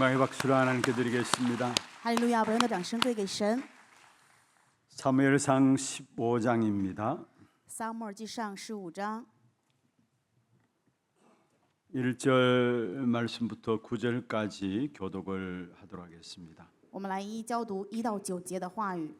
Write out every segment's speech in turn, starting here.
영광의 박수를 하나님께 드리겠습니다. 哈利路亚！把荣耀的掌声归给神。 사무엘상 15장입니다. 撒母耳记上15章 1절 말씀부터 9절까지 교독을 하도록 하겠습니다. 我们来一一教读1到9节的话语。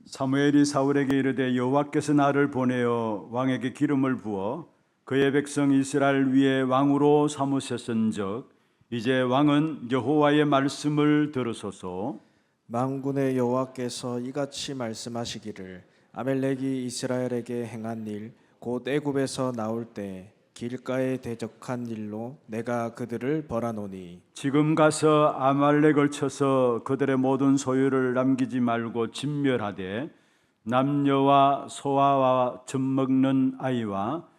사무엘이 사울에게 이르되 여호와께서 나를 보내어 왕에게 기름을 부어 그의 백성 이스라엘 위에 왕으로 삼으셨은즉 이제 왕은 여호와의 말씀을 들으소서. 만군의 여호와께서 이같이 말씀하시기를 아멜렉이 이스라엘에게 행한 일 곧 애굽에서 나올 때 길가에 대적한 일로 내가 그들을 벌하노니 지금 가서 아말렉을 쳐서 그들의 모든 소유를 남기지 말고 진멸하되 남녀와 소아와 젖먹는 아이와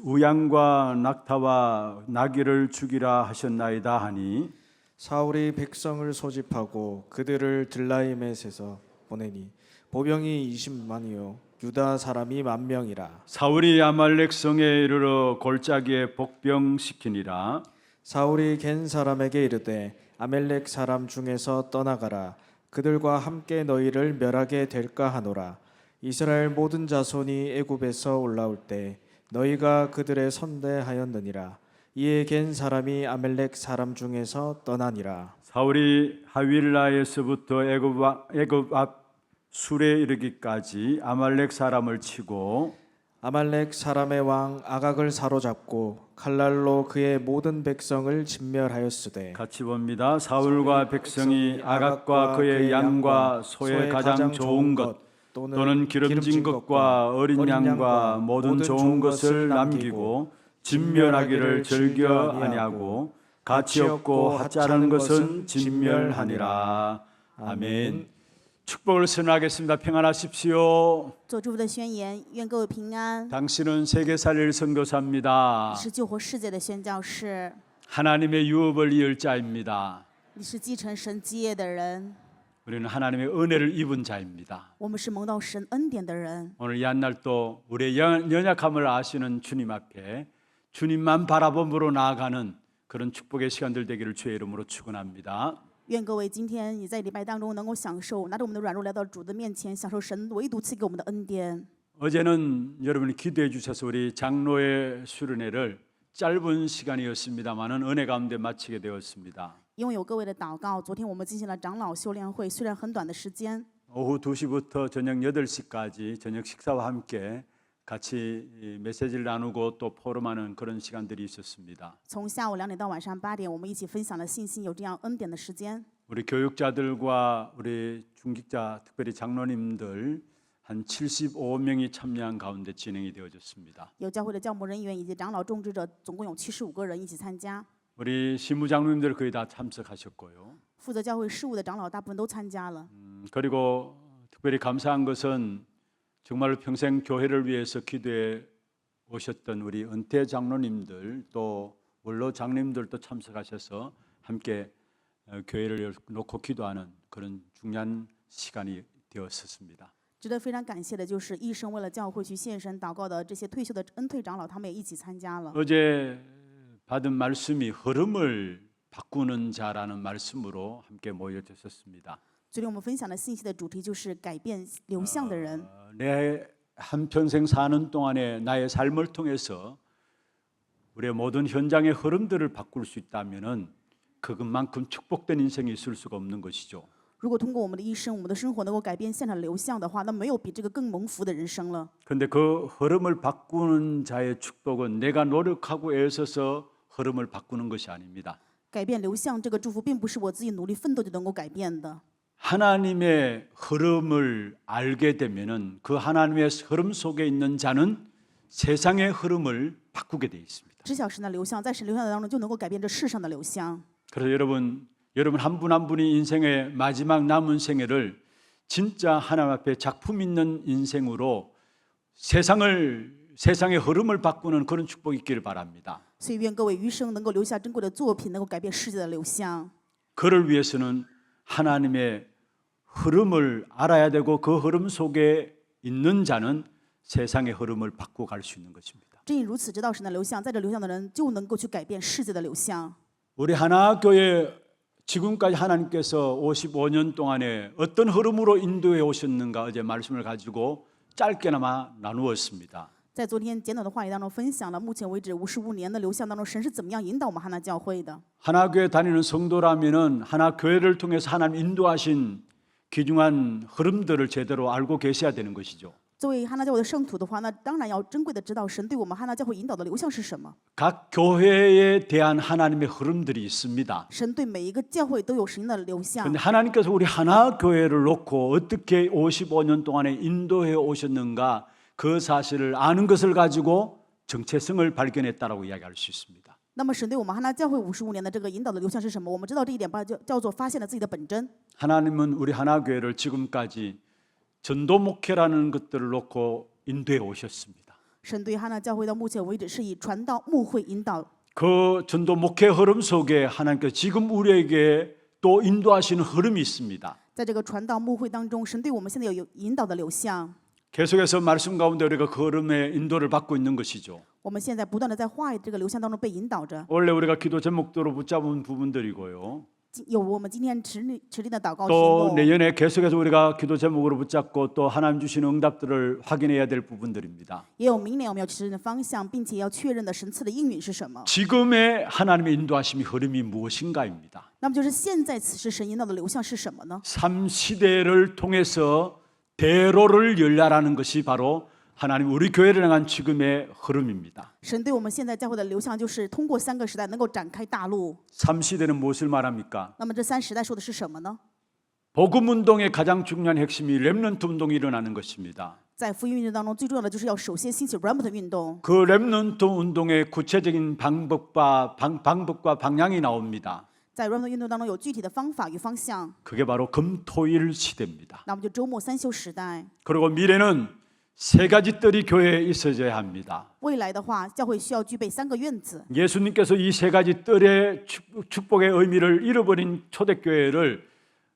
우양과 낙타와 나귀를 죽이라 하셨나이다 하니 사울이 백성을 소집하고 그들을 들라이멧에서 보내니 보병이 20만이요 유다 사람이 10,000명이라. 사울이 아말렉 성에 이르러 골짜기에 복병시키니라. 사울이 겐 사람에게 이르되 아멜렉 사람 중에서 떠나가라. 그들과 함께 너희를 멸하게 될까 하노라. 이스라엘 모든 자손이 애굽에서 올라올 때 너희가 그들의 선대하였느니라. 이에 겐 사람이 아멜렉 사람 중에서 떠나니라. 사울이 하윌라에서부터 애굽 앞 술에 이르기까지 아말렉 사람을 치고 아말렉 사람의 왕 아각을 사로잡고 칼날로 그의 모든 백성을 진멸하였으되. 같이 봅니다. 사울과 백성이 아각과 그의 양과 소의 가장 좋은 것 또는 기름진 것과 어린 양과 모든 좋은 것을 남기고 진멸하기를 즐겨 아니하고 가치 없고 하찮은 것은 진멸하니라. 아멘. 축복을 선언하겠습니다. 평안하십시오. 做祝福的宣言，愿各位平安。 당신은 세계 살릴 선교사입니다. 你是救活世界的宣教士， 하나님의 유업을 이을 자입니다. 你是继承神基业的人。 우리는 하나님의 은혜를 입은 자입니다. 我们是蒙到神恩典的人。 오늘 이 한날도 우리의 연약함을 아시는 주님 앞에 주님만 바라봄으로 나아가는 그런 축복의 시간들 되기를 주의 이름으로 축원합니다. 愿各位今天你在礼拜当中能够享受，拿着我们的软弱来到主的面前，享受神唯独赐给我们的恩典。 어제는 여러분이 기도해 주셔서 우리 장로의 수련회를 짧은 시간이었습니다만은 은혜 가운데 마치게 되었습니다. 因为有各位的祷告，昨天我们进行了长老修炼会，虽然很短的时间， 오후 2시부터 저녁 8시까지 저녁 식사와 함께 같이 메시지를 나누고 또 포럼하는 그런 시간들이 있었습니다. 从下午2点到晚上8点，我们一起分享了信息，有这样恩典的时间。 우리 교육자들과 우리 중직자 특별히 장로님들 한 75명이 참여한 가운데 진행이 되어졌습니다. 有教会的教牧人员以及长老种植者，总共有75个人一起参加。 우리 시무장로님들 거의 다 참석하셨고요. 负责教会事务的长老大部分都参加了。 그리고 특별히 감사한 것은 정말로 평생 교회를 위해서 기도해 오셨던 우리 은퇴 장로님들 또 원로 장로님들도 참석하셔서 함께 교회를 놓고 기도하는 그런 중요한 시간이 되었습니다. 值得非常感谢的就是一生为了教会去献身祷告的这些退休的恩退长老，他们也一起参加了。 어제 받은 말씀이 흐름을 바꾸는 자라는 말씀으로 함께 모여졌습니다. 昨天我们分享的信息的主题就是改变流向的人。 내 한평생 사는 동안에 나의 삶을 통해서 우리의 모든 현장의 흐름들을 바꿀 수 있다면은 그것만큼 축복된 인생이 있을 수가 없는 것이죠. 如果通过我们的一生，我们的生活能够改变现场流向的话，那没有比这个更蒙福的人生了。 그런데 그 흐름을 바꾸는 자의 축복은 내가 노력하고 애써서 흐름을 바꾸는 것이 아닙니다. 改变流向这个祝福，并不是我自己努力奋斗就能够改变的。 하나님의 흐름을 알게 되면은 그 하나님의 흐름 속에 있는 자는 세상의 흐름을 바꾸게 돼 있습니다. 知晓神的流向，在神流向当中就能够改变这世上的流向。 그래서 여러분 한 분 한 분이 인생의 마지막 남은 생애를 진짜 하나님 앞에 작품 있는 인생으로 세상의 흐름을 바꾸는 그런 축복이 있기를 바랍니다. 所以愿各位余生能够留下珍贵的作品，能够改变世界的流向。 그를 위해서는 하나님의 흐름을 알아야 되고 그 흐름 속에 있는 자는 세상의 흐름을 바꿔 갈 수 있는 것입니다. 正因如此，知道神的流向，在这流向的人就能够去改变世界的流向。 우리 하나교회 지금까지 하나님께서 55년 동안에 어떤 흐름으로 인도해 오셨는가 어제 말씀을 가지고 짧게나마 나누었습니다. 在昨天简短的话语当中分享了目前为止55年的流向当中，神是怎么样引导我们哈拿教会的。 하나교회 다니는 성도라면은 하나교회를 통해서 하나님 인도하신 귀중한 흐름들을 제대로 알고 계셔야 되는 것이죠. 作为哈拿教会的圣徒的话，那当然要珍贵的知道神对我们哈拿教会引导的流向是什么。 각 교회에 대한 하나님의 흐름들이 있습니다. 神对每一个教会都有神的流向。 그런데 하나님께서 우리 하나교회를 놓고 어떻게 55년 동안에 인도해 오셨는가 그 사실을 아는 것을 가지고 정체성을 발견했다라고 이야기할 수 있습니다. 那么神对我们哈拿教会55年的这个引导的流向是什么？我们知道这一点吧，叫做发现了自己的本真。 하나님은 우리 하나교회를 지금까지 전도 목회라는 것들을 놓고 인도해 오셨습니다. 神对哈拿教会到目前为止是以传道牧会引导。 그 전도 목회 흐름 속에 하나님께서 지금 우리에게 또 인도하시는 흐름이 있습니다. 在这个传道牧会当中，神对我们现在有引导的流向。 계속해서 말씀 가운데 우리가 그 흐름의 인도를 받고 있는 것이죠. 我们现在不断的在话语这个流向当中被引导着。 원래 우리가 기도 제목대로 붙잡은 부분들이고요. 有我们今天持定的祷告题 또 目， 내년에 계속해서 우리가 기도 제목으로 붙잡고 또 하나님 주시는 응답들을 확인해야 될 부분들입니다. 也有明年我们要持定的方向，并且要确认的神赐的应允是什么。 지금의 하나님의 인도하심이 흐름이 무엇인가입니다. 那么就是现在此时神引导的流向是什么呢？ 3시대를 통해서 대로를 열라라는 것이 바로 하나님 우리 교회를 향한 지금의 흐름입니다. 神对我们现在教会的流向就是通过3个时代能够展开大路。 3시대는 무엇을 말합니까? 那么这3时代说的是什么呢？ 복음 운동의 가장 중요한 핵심이 렘넌트 운동이 일어나는 것입니다. 在福音运动当中，最重要的就是要首先兴起 remnant 运动。 그 렘넌트 운동의 구체적인 방법과 방향이 나옵니다. 在 remnant 运动当中有具体的方法与方向。 그게 바로 금토일 시대입니다. 那么就周末3休时代。 그리고 미래는 3가지 뜰이 교회에 있어져야 합니다. 未来的话，教会需要具备3个院子。 예수님께서 이 3가지 뜰의 축복의 의미를 잃어버린 초대교회를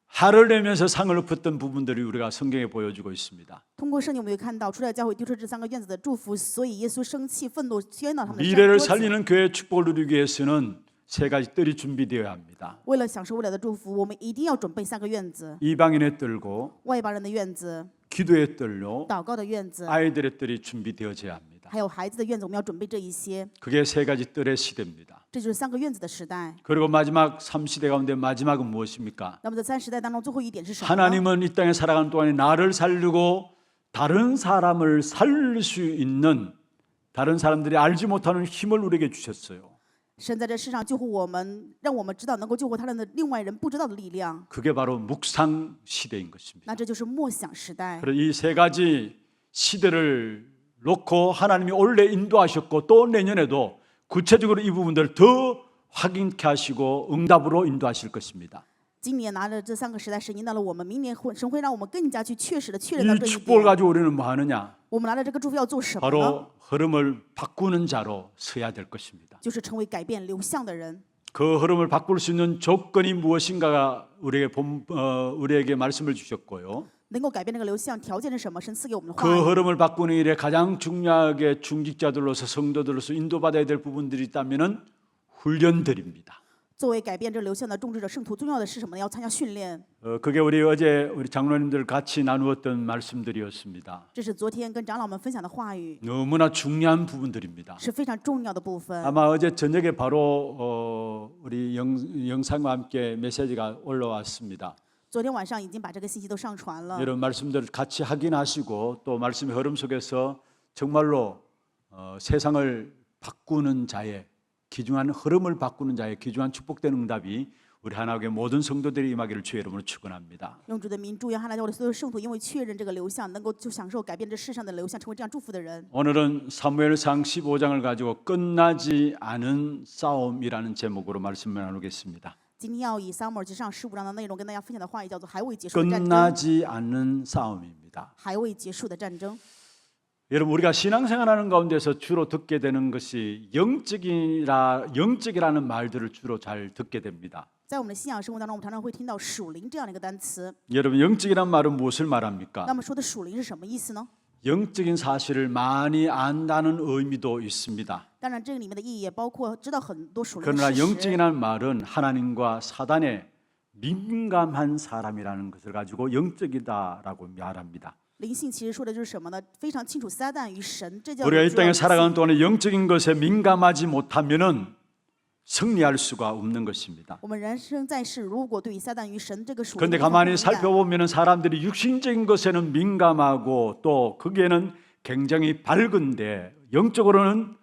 화를 내면서 상을 엎었던 부분들이 우리가 성경에 보여주고 있습니다. 通过圣经，我们会看到初代教会丢出这3个院子的祝福，所以耶稣生气、愤怒，宣导他们的 미래를 桌子。 살리는 교회의 축복을 누리기 위해서는 3가지 뜰이 준비되어야 합니다. 为了享受未来的祝福，我们一定要准备3个院子： 이방인의 뜰고 外邦人的院子、 기도의 뜰로 祷告的院子， 아이들의 뜰이 준비되어져야 합니다. 还有孩子的院子。我们要准备这一些， 그게 3가지 뜰의 시대입니다. 这就是3个院子的时代。 그리고 마지막 3시대 가운데 마지막은 무엇입니까? 那么在3时代当中，最后一点是什么呢？ 하나님은 이 땅에 살아가는 동안에 나를 살리고 다른 사람을 살릴 수 있는 다른 사람들이 알지 못하는 힘을 우리에게 주셨어요. 神在这世上救护我们，让我们知道能够救活他人的另外人不知道的力量。 그게 바로 묵상 시대인 것입니다. 那这就是默想时代。 그래서 이 3가지 시대를 놓고 하나님이 원래 인도하셨고 또 내년에도 구체적으로 이 부분들을 더 확인케 하시고 응답으로 인도하실 것입니다. 今年拿着这3个时代，神引导了我们；明年神会让我们更加去确实的确认到 이 这一 축복을 点。 가지고 우리는 뭐 하느냐? 我们拿着这个祝福要做什么呢？ 바로 흐름을 바꾸는 자로 서야 될 것입니다. 就是成为改变流向的人。 그 흐름을 바꿀 수 있는 조건이 무엇인가가 우리에게 말씀을 주셨고요. 能够改变这个流向条件是什么？神赐给我们的话 그 语。 흐름을 바꾸는 일에 가장 중요하게 중직자들로서 성도들로서 인도받아야 될 부분들이 있다면은 훈련들입니다. 作为改变这流向的种植者圣徒，重要的是什么呢？要参加训练。 그게 어제 우리 장로님들 같이 나누었던 말씀들이었습니다. 这是昨天跟长老们分享的话语， 너무나 중요한 부분들입니다. 是非常重要的部分。 아마 어제 저녁에 바로 우리 영상과 함께 메시지가 올라왔습니다. 昨天晚上已经把这个信息都上传了。 이런 말씀들을 같이 확인하시고 또 말씀의 흐름 속에서 정말로 세상을 바꾸는 자의 귀중한 흐름을 바꾸는 자의 귀중한 축복된 응답이 우리 하나교회 모든 성도들이 임하기를 주의 이름으로 축원합니다. 用主的名祝愿哈拿教会的所有圣徒，因为确认这个流向，能够就享受改变这世上的流向，成为这样祝福的人。 오늘은 사무엘상 15장을 가지고 끝나지 않은 싸움이라는 제목으로 말씀을 나누겠습니다. 今天要以撒母耳记上15章的内容跟大家分享的话语叫做“还未结束的战争”。 끝나지 않는 싸움입니다. 还未结束的战争。 여러분 우리가 신앙생활하는 가운데서 주로 듣게 되는 것이 영적이라는 말들을 주로 잘 듣게 됩니다. 在我们的信仰生活当中，我们常常会听到“属灵”这样的一个单词。 여러분 영적이란 말은 무엇을 말합니까? 那么说的属灵是什么意思呢？ 영적인 사실을 많이 안다는 의미도 있습니다. 当然，这个里面的意义也包括知道很多属灵 그러나 的事实。 영적이라는 말은 하나님과 사단에 민감한 사람이라는 것을 가지고 영적이다라고 말합니다. 灵性其实说的就是什么呢？非常清楚撒旦与神，这叫 우리가 이 主要 땅에 灵性 살아가는 동안에 영적인 것에 민감하지 못하면은 승리할 수가 없는 것입니다. 我们人生在世，如果对于撒旦与神这个属灵 그런데 的部分不 가만히 敏感， 살펴보면은 사람들이 육신적인 것에는 민감하고 또 거기에는 굉장히 밝은데 영적으로는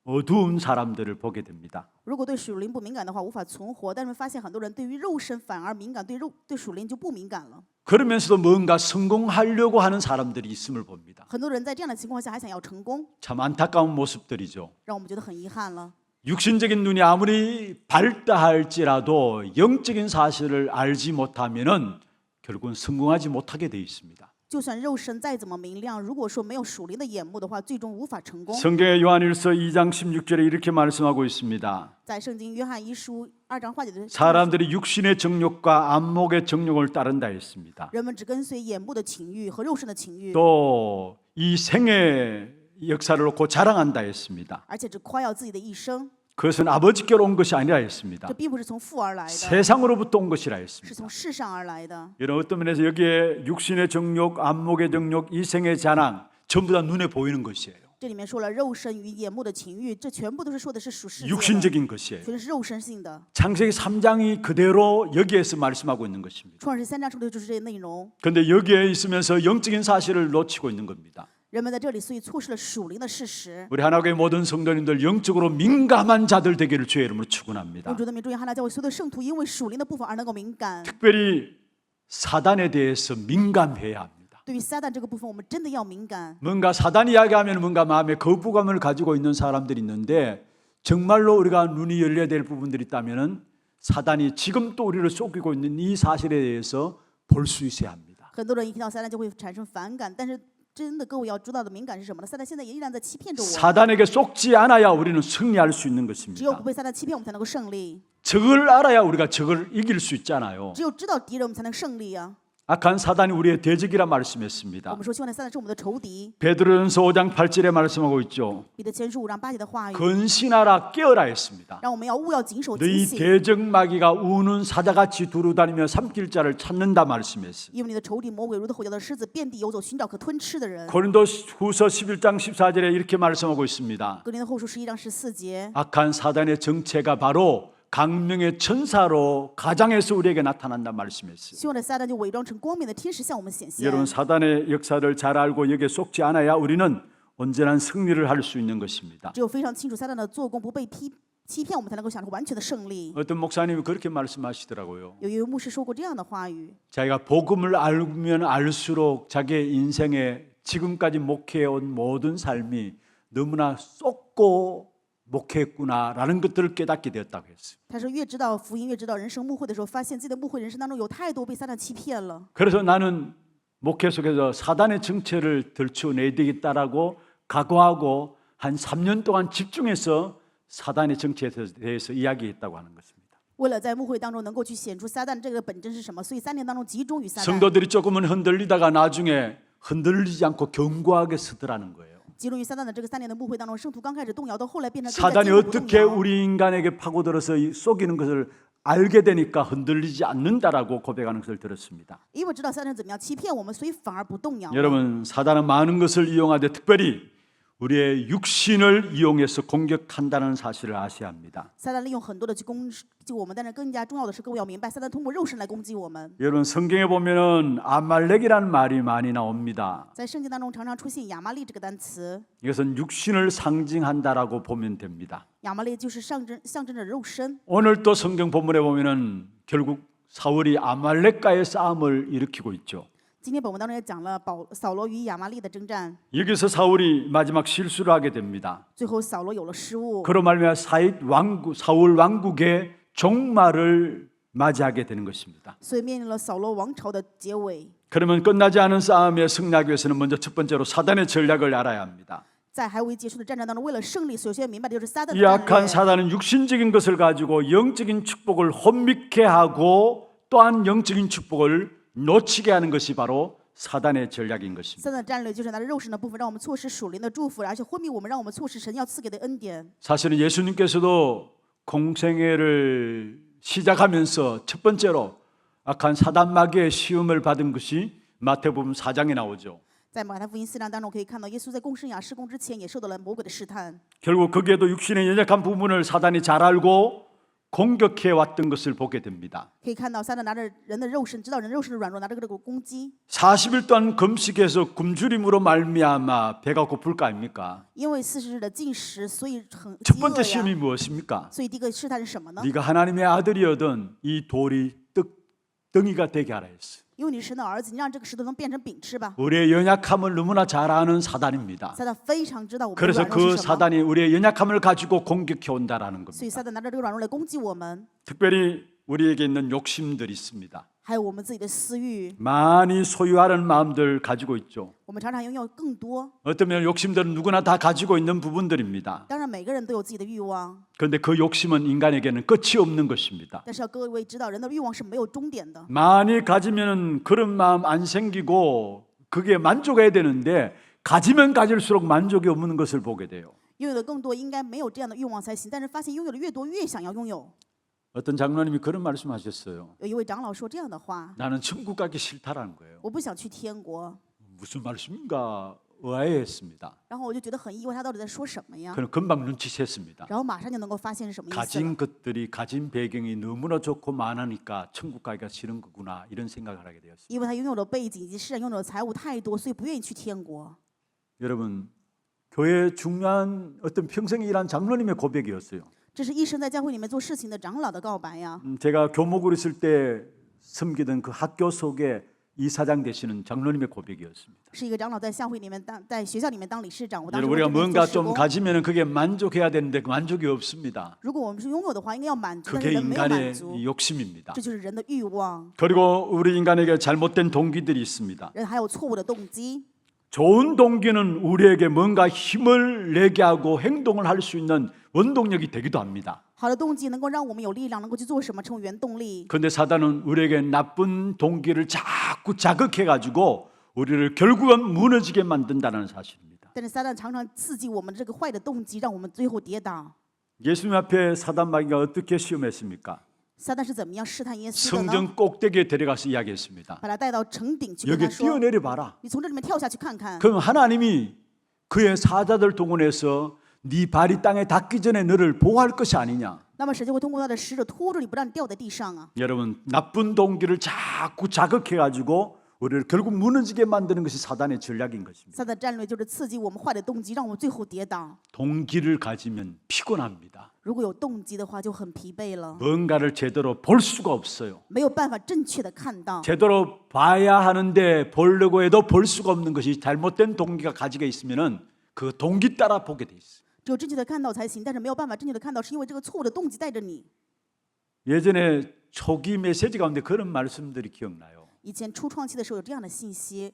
어두운 사람들을 보게 됩니다. 如果对属灵不敏感的话，无法存活。但是发现很多人对于肉身反而敏感，对属灵就不敏感了。 그러면서도 뭔가 성공하려고 하는 사람들이 있음을 봅니다. 很多人在这样的情况下还想要成功， 참 안타까운 모습들이죠. 让我们觉得很遗憾了。 육신적인 눈이 아무리 밝다 할지라도 영적인 사실을 알지 못하면은 결국은 성공하지 못하게 돼 있습니다. 就算肉身再怎么明亮，如果说没有属灵的眼目的话，最终无法成功。 성경의 요한일서 2장 16절에 이렇게 말씀하고 있습니다. 在圣经约翰一书2章话节的， 사람들이 육신의 정욕과 안목의 정욕을 따른다 했습니다. 人们只跟随眼目的情欲和肉身的情欲， 또 이 생의 역사를 놓고 자랑한다 했습니다. 而且只夸耀自己的一生。 그것은 아버지께로 온 것이 아니라 했습니다. 这并不是从父而来的， 세상으로부터 온 것이라 是 했습니다. 从世上而来的。 이런 어떤 면에서 여기에 육신의 정욕, 안목의 정욕, 이생의 자랑 전부 다 눈에 보이는 것이에요. 这里面说了肉身与眼目的情欲，这全部都是说的是属世界的， 육신적인 것이에요. 全是肉身性的。 창세기 3장이 그대로 여기에서 말씀하고 있는 것입니다. 创世3章说的就是这些内容。 그런데 여기에 있으면서 영적인 사실을 놓치고 있는 겁니다. 人们在这里，所以错失了属灵的事实。 우리 하나교회 모든 성도님들 영적으로 민감한 자들 되기를 주의 이름으로 축원합니다. 用主的名祝愿哈拿教会所有的圣徒，因为属灵的部分而能够敏感。 특별히 사단에 대해서 민감해야 합니다. 对于撒旦这个部分，我们真的要敏感。 뭔가 사단 이야기하면 뭔가 마음에 거부감을 가지고 있는 사람들이 있는데 정말로 우리가 눈이 열려야 될 부분들이 있다면은 사단이 지금 또 우리를 속이고 있는 이 사실에 대해서 볼 수 있어야 합니다. 很多人一听到撒旦就会产生反感，但是真的各位要知道的敏感是什么呢？撒旦现在也依然在欺骗着我们。 사단에게 속지 않아야 우리는 승리할 수 있는 只有不 것입니다. 被撒旦欺骗，我们才能够胜利。 적을 알아야 우리가 적을 이길 수 있잖아요. 只有知道敌人，我们才能胜利啊！ 악한 사단이 우리의 대적이라 我 말씀했습니다. 们说，希望的撒旦是我们的仇敌。 베드로전서 5장 8절에 말씀하고 있죠. 彼得前书5章8节的话语， 근신하라 깨어라 했습니다. 让我们要务要谨守警 너희 醒， 대적마귀가 우는 사자같이 두루다니며 삼킬 자를 찾는다 말씀했어요. 因为你的仇敌魔鬼如同吼叫的狮子，遍地游走，寻找可吞吃的人。 고린도후서 11장 14절에 이렇게 말씀하고 있습니다. 格林的后书11章14节， 악한 사단의 정체가 바로 강명의 천사로 가장에서 우리에게 나타난다 말씀했어요. 希望的撒旦就伪装成光明的天使向我们显现。 여러분 사단의 역사를 잘 알고 여기에 속지 않아야 우리는 언제나 승리를 할 수 있는 것입니다. 只有非常清楚撒旦的做工，不被欺骗，我们才能够享受完全的胜利。 어떤 목사님이 그렇게 말씀하시더라고요. 有一位牧师说过这样的话语： 자기가 복음을 알면 알수록 자기의 인생에 지금까지 목회해온 모든 삶이 너무나 쏟고 목회했구나라는 것들을 깨닫게 되었다고 했어요. 他说，越知道福音，越知道人生牧会的时候，发现自己的牧会人生当中有太多被撒旦欺骗了。 그래서 나는 목회 속에서 사단의 정체를 들춰내야 되겠다라고 각오하고 한 3년 동안 집중해서 사단의 정체에 대해서 이야기했다고 하는 것입니다. 为了在牧会当中能够去显出撒旦这个本质是什么，所以3年当中集中于撒旦。 성도들이 조금은 흔들리다가 나중에 흔들리지 않고 견고하게 서더라는 거예요. 集中于撒旦的这个3年的牧会当中，圣徒刚开始动摇，到后来变成更加 사단이 坚固不动 어떻게 摇。 우리 인간에게 파고들어서 속이는 것을 알게 되니까 흔들리지 않는다라고 고백하는 것을 들었습니다. 因为知道撒旦怎么样欺骗我们，所以反而不动摇。 여러분 사단은 많은 것을 이용하되 특별히 우리의 육신을 이용해서 공격한다는 사실을 아셔야 합니다. 撒旦利用很多的去攻击我们，但是更加重要的是，各位要明白，撒旦通过肉身来攻击我们。 여러분 성경에 보면은 아말렉이라는 말이 많이 나옵니다. 在圣经当中常常出现亚玛利这个单词， 이것은 육신을 상징한다라고 보면 됩니다. 亚玛利就是象征着肉身。 오늘 또 성경 본문에 보면은 결국 사울이 아말렉과의 싸움을 일으키고 있죠. 今天本文当中也讲了扫罗与亚玛利的征战， 여기서 사울이 마지막 실수를 하게 됩니다. 最后扫罗有了失误， 그로 말미암아 사울 왕국의 종말을 맞이하게 되는 것입니다. 所以面临了扫罗王朝的结尾。 그러면 끝나지 않은 싸움에 승리하기 위해서는 먼저 첫 번째로 사단의 전략을 알아야 합니다. 在还未结束的战争当中，为了胜利，首先明白的就是撒旦的 이 战 악한 略。 사단은 육신적인 것을 가지고 영적인 축복을 혼미케 하고 또한 영적인 축복을 놓치게 하는 것이 바로 사단의 전략인 것입니다. 撒旦的战略就是拿着肉身的部分，让我们错失属灵的祝福，而且昏迷我们，让我们错失神要赐给的恩典。 사실은 예수님께서도 공생애를 시작하면서 첫 번째로 악한 사단 마귀의 시험을 받은 것이 마태복음 4장에 나오죠. 在马太福音4章当中，可以看到耶稣在共生涯施工之前，也受到了魔鬼的试探。 결국 거기에도 육신의 연약한 부분을 사단이 잘 알고 공격해 왔던 것을 보게 됩니다. 可以看到撒旦拿着人的肉身，知道人肉身的软弱，拿着这个攻击。 40일 동안 금식해서 굶주림으로 말미암아 배가 고플 거 아닙니까? 因为40日的禁食，所以很 첫 饥饿 번째 呀。 시험이 무엇입니까? 所以第一个试探是什么呢？ 네가 하나님의 아들이거든 이 돌이 떡덩이가 되게 하라 했어. 因为你是神的儿子，你让这个石头能变成饼吃吧。 우리의 연약함을 너무나 잘 아는 사단입니다. 撒旦非常知道我们的 그래서 软弱 그 是什么， 사단이 우리의 연약함을 가지고 공격해 온다라는 所以 겁니다. 撒旦拿着这个软弱来攻击我们， 특별히 우리에게 있는 욕심들이 있습니다. 还有我们自己的私欲， 많이 소유하는 마음들 가지고 있죠. 我们常常拥有更多。 어쩌면 욕심들은 누구나 다 가지고 있는 부분들입니다. 当然，每个人都有自己的欲望， 그런데 그 욕심은 인간에게는 끝이 없는 것입니다. 但是要各位知道，人的欲望是没有终点的。 많이 가지면 그런 마음 안 생기고 그게 만족해야 되는데 가지면 가질수록 만족이 없는 것을 보게 돼요. 拥有的更多，应该没有这样的欲望才行。但是发现拥有的越多，越想要拥有。 어떤 장로님이 그런 말씀하셨어요. 有一位长老说这样的话 나는 천국 가기 싫다라는 거예요. ：“我不想去天国。 무슨 말씀인가 의아해했습니다. 然后我就觉得很意外，他到底在说什么呀？ 그는 금방 눈치챘습니다. 然后马上就能够发现是什么意思了。 가진 것들이 가진 배경이 너무나 좋고 많으니까 천국 가기가 싫은 거구나 이런 생각을 하게 되었습니다. 因为他拥有的背景以及世上拥有的财物太多，所以不愿意去天国。 여러분 교회 중요한 어떤 평생에 일한 장로님의 고백이었어요. 这是一生在教会里面做事情的长老的告白呀。 제가 교목으로 있을 때 섬기던 그 학교 속에 이사장 되시는 장로님의 고백이었습니다. 是一个长老在教会里面在学校里面当理事长。我当时 여러분 우리가 为这边 뭔가 做事 좀 工 가지면 그게 만족해야 되는데 그 만족이 없습니다. 如果我们是拥有的话，应该要满足，但是 그게 人没有满 인간의 足， 욕심입니다. 这就是人的欲望。 그리고 우리 인간에게 잘못된 동기들이 있습니다. 人还有错误的动机。 좋은 동기는 우리에게 뭔가 힘을 내게 하고 행동을 할 수 있는 원동력이 되기도 합니다. 好的动机能够让我们有力量，能够去做什么，成为原动力。 그런데 사단은 우리에게 나쁜 동기를 자꾸 자극해 가지고 우리를 결국은 무너지게 만든다는 사실입니다. 但是撒旦常常刺激我们这个坏的动机，让我们最后跌倒。 예수님 앞에 사단 마귀가 어떻게 시험했습니까? 撒旦是怎么样试探耶稣的呢？ 성전 꼭대기에 데려가서 이야기했습니다. 把他带到城顶去跟 여기 他说 뛰어내려 봐라. ：“你从这里面跳下去看看。 그럼 하나님이 그의 사자들 동원해서 네 발이 땅에 닿기 전에 너를 보호할 것이 아니냐? ”那么神就会通过他的使者拖住你，不让你掉在地上啊！ 여러분 나쁜 동기를 자꾸 자극해 가지고 우리를 결국 무너지게 만드는 것이 사단의 전략인 것입니다. 撒旦战略就是刺激我们坏的动机，让我们最后跌倒。 동기를 가지면 피곤합니다. 如果有动机的话，就很疲惫了， 뭔가를 제대로 볼 수가 없어요. 没有办法正确的看到。 제대로 봐야 하는데 보려고 해도 볼 수가 없는 것이 잘못된 동기가 가지고 있으면은 그 동기 따라 보게 돼 있어요. 只有正确的看到才行，但是没有办法正确的看到，是因为这个错误的动机带着你。 예전에 초기 메시지 가운데 그런 말씀들이 기억나요. 以前初创期的时候有这样的信息，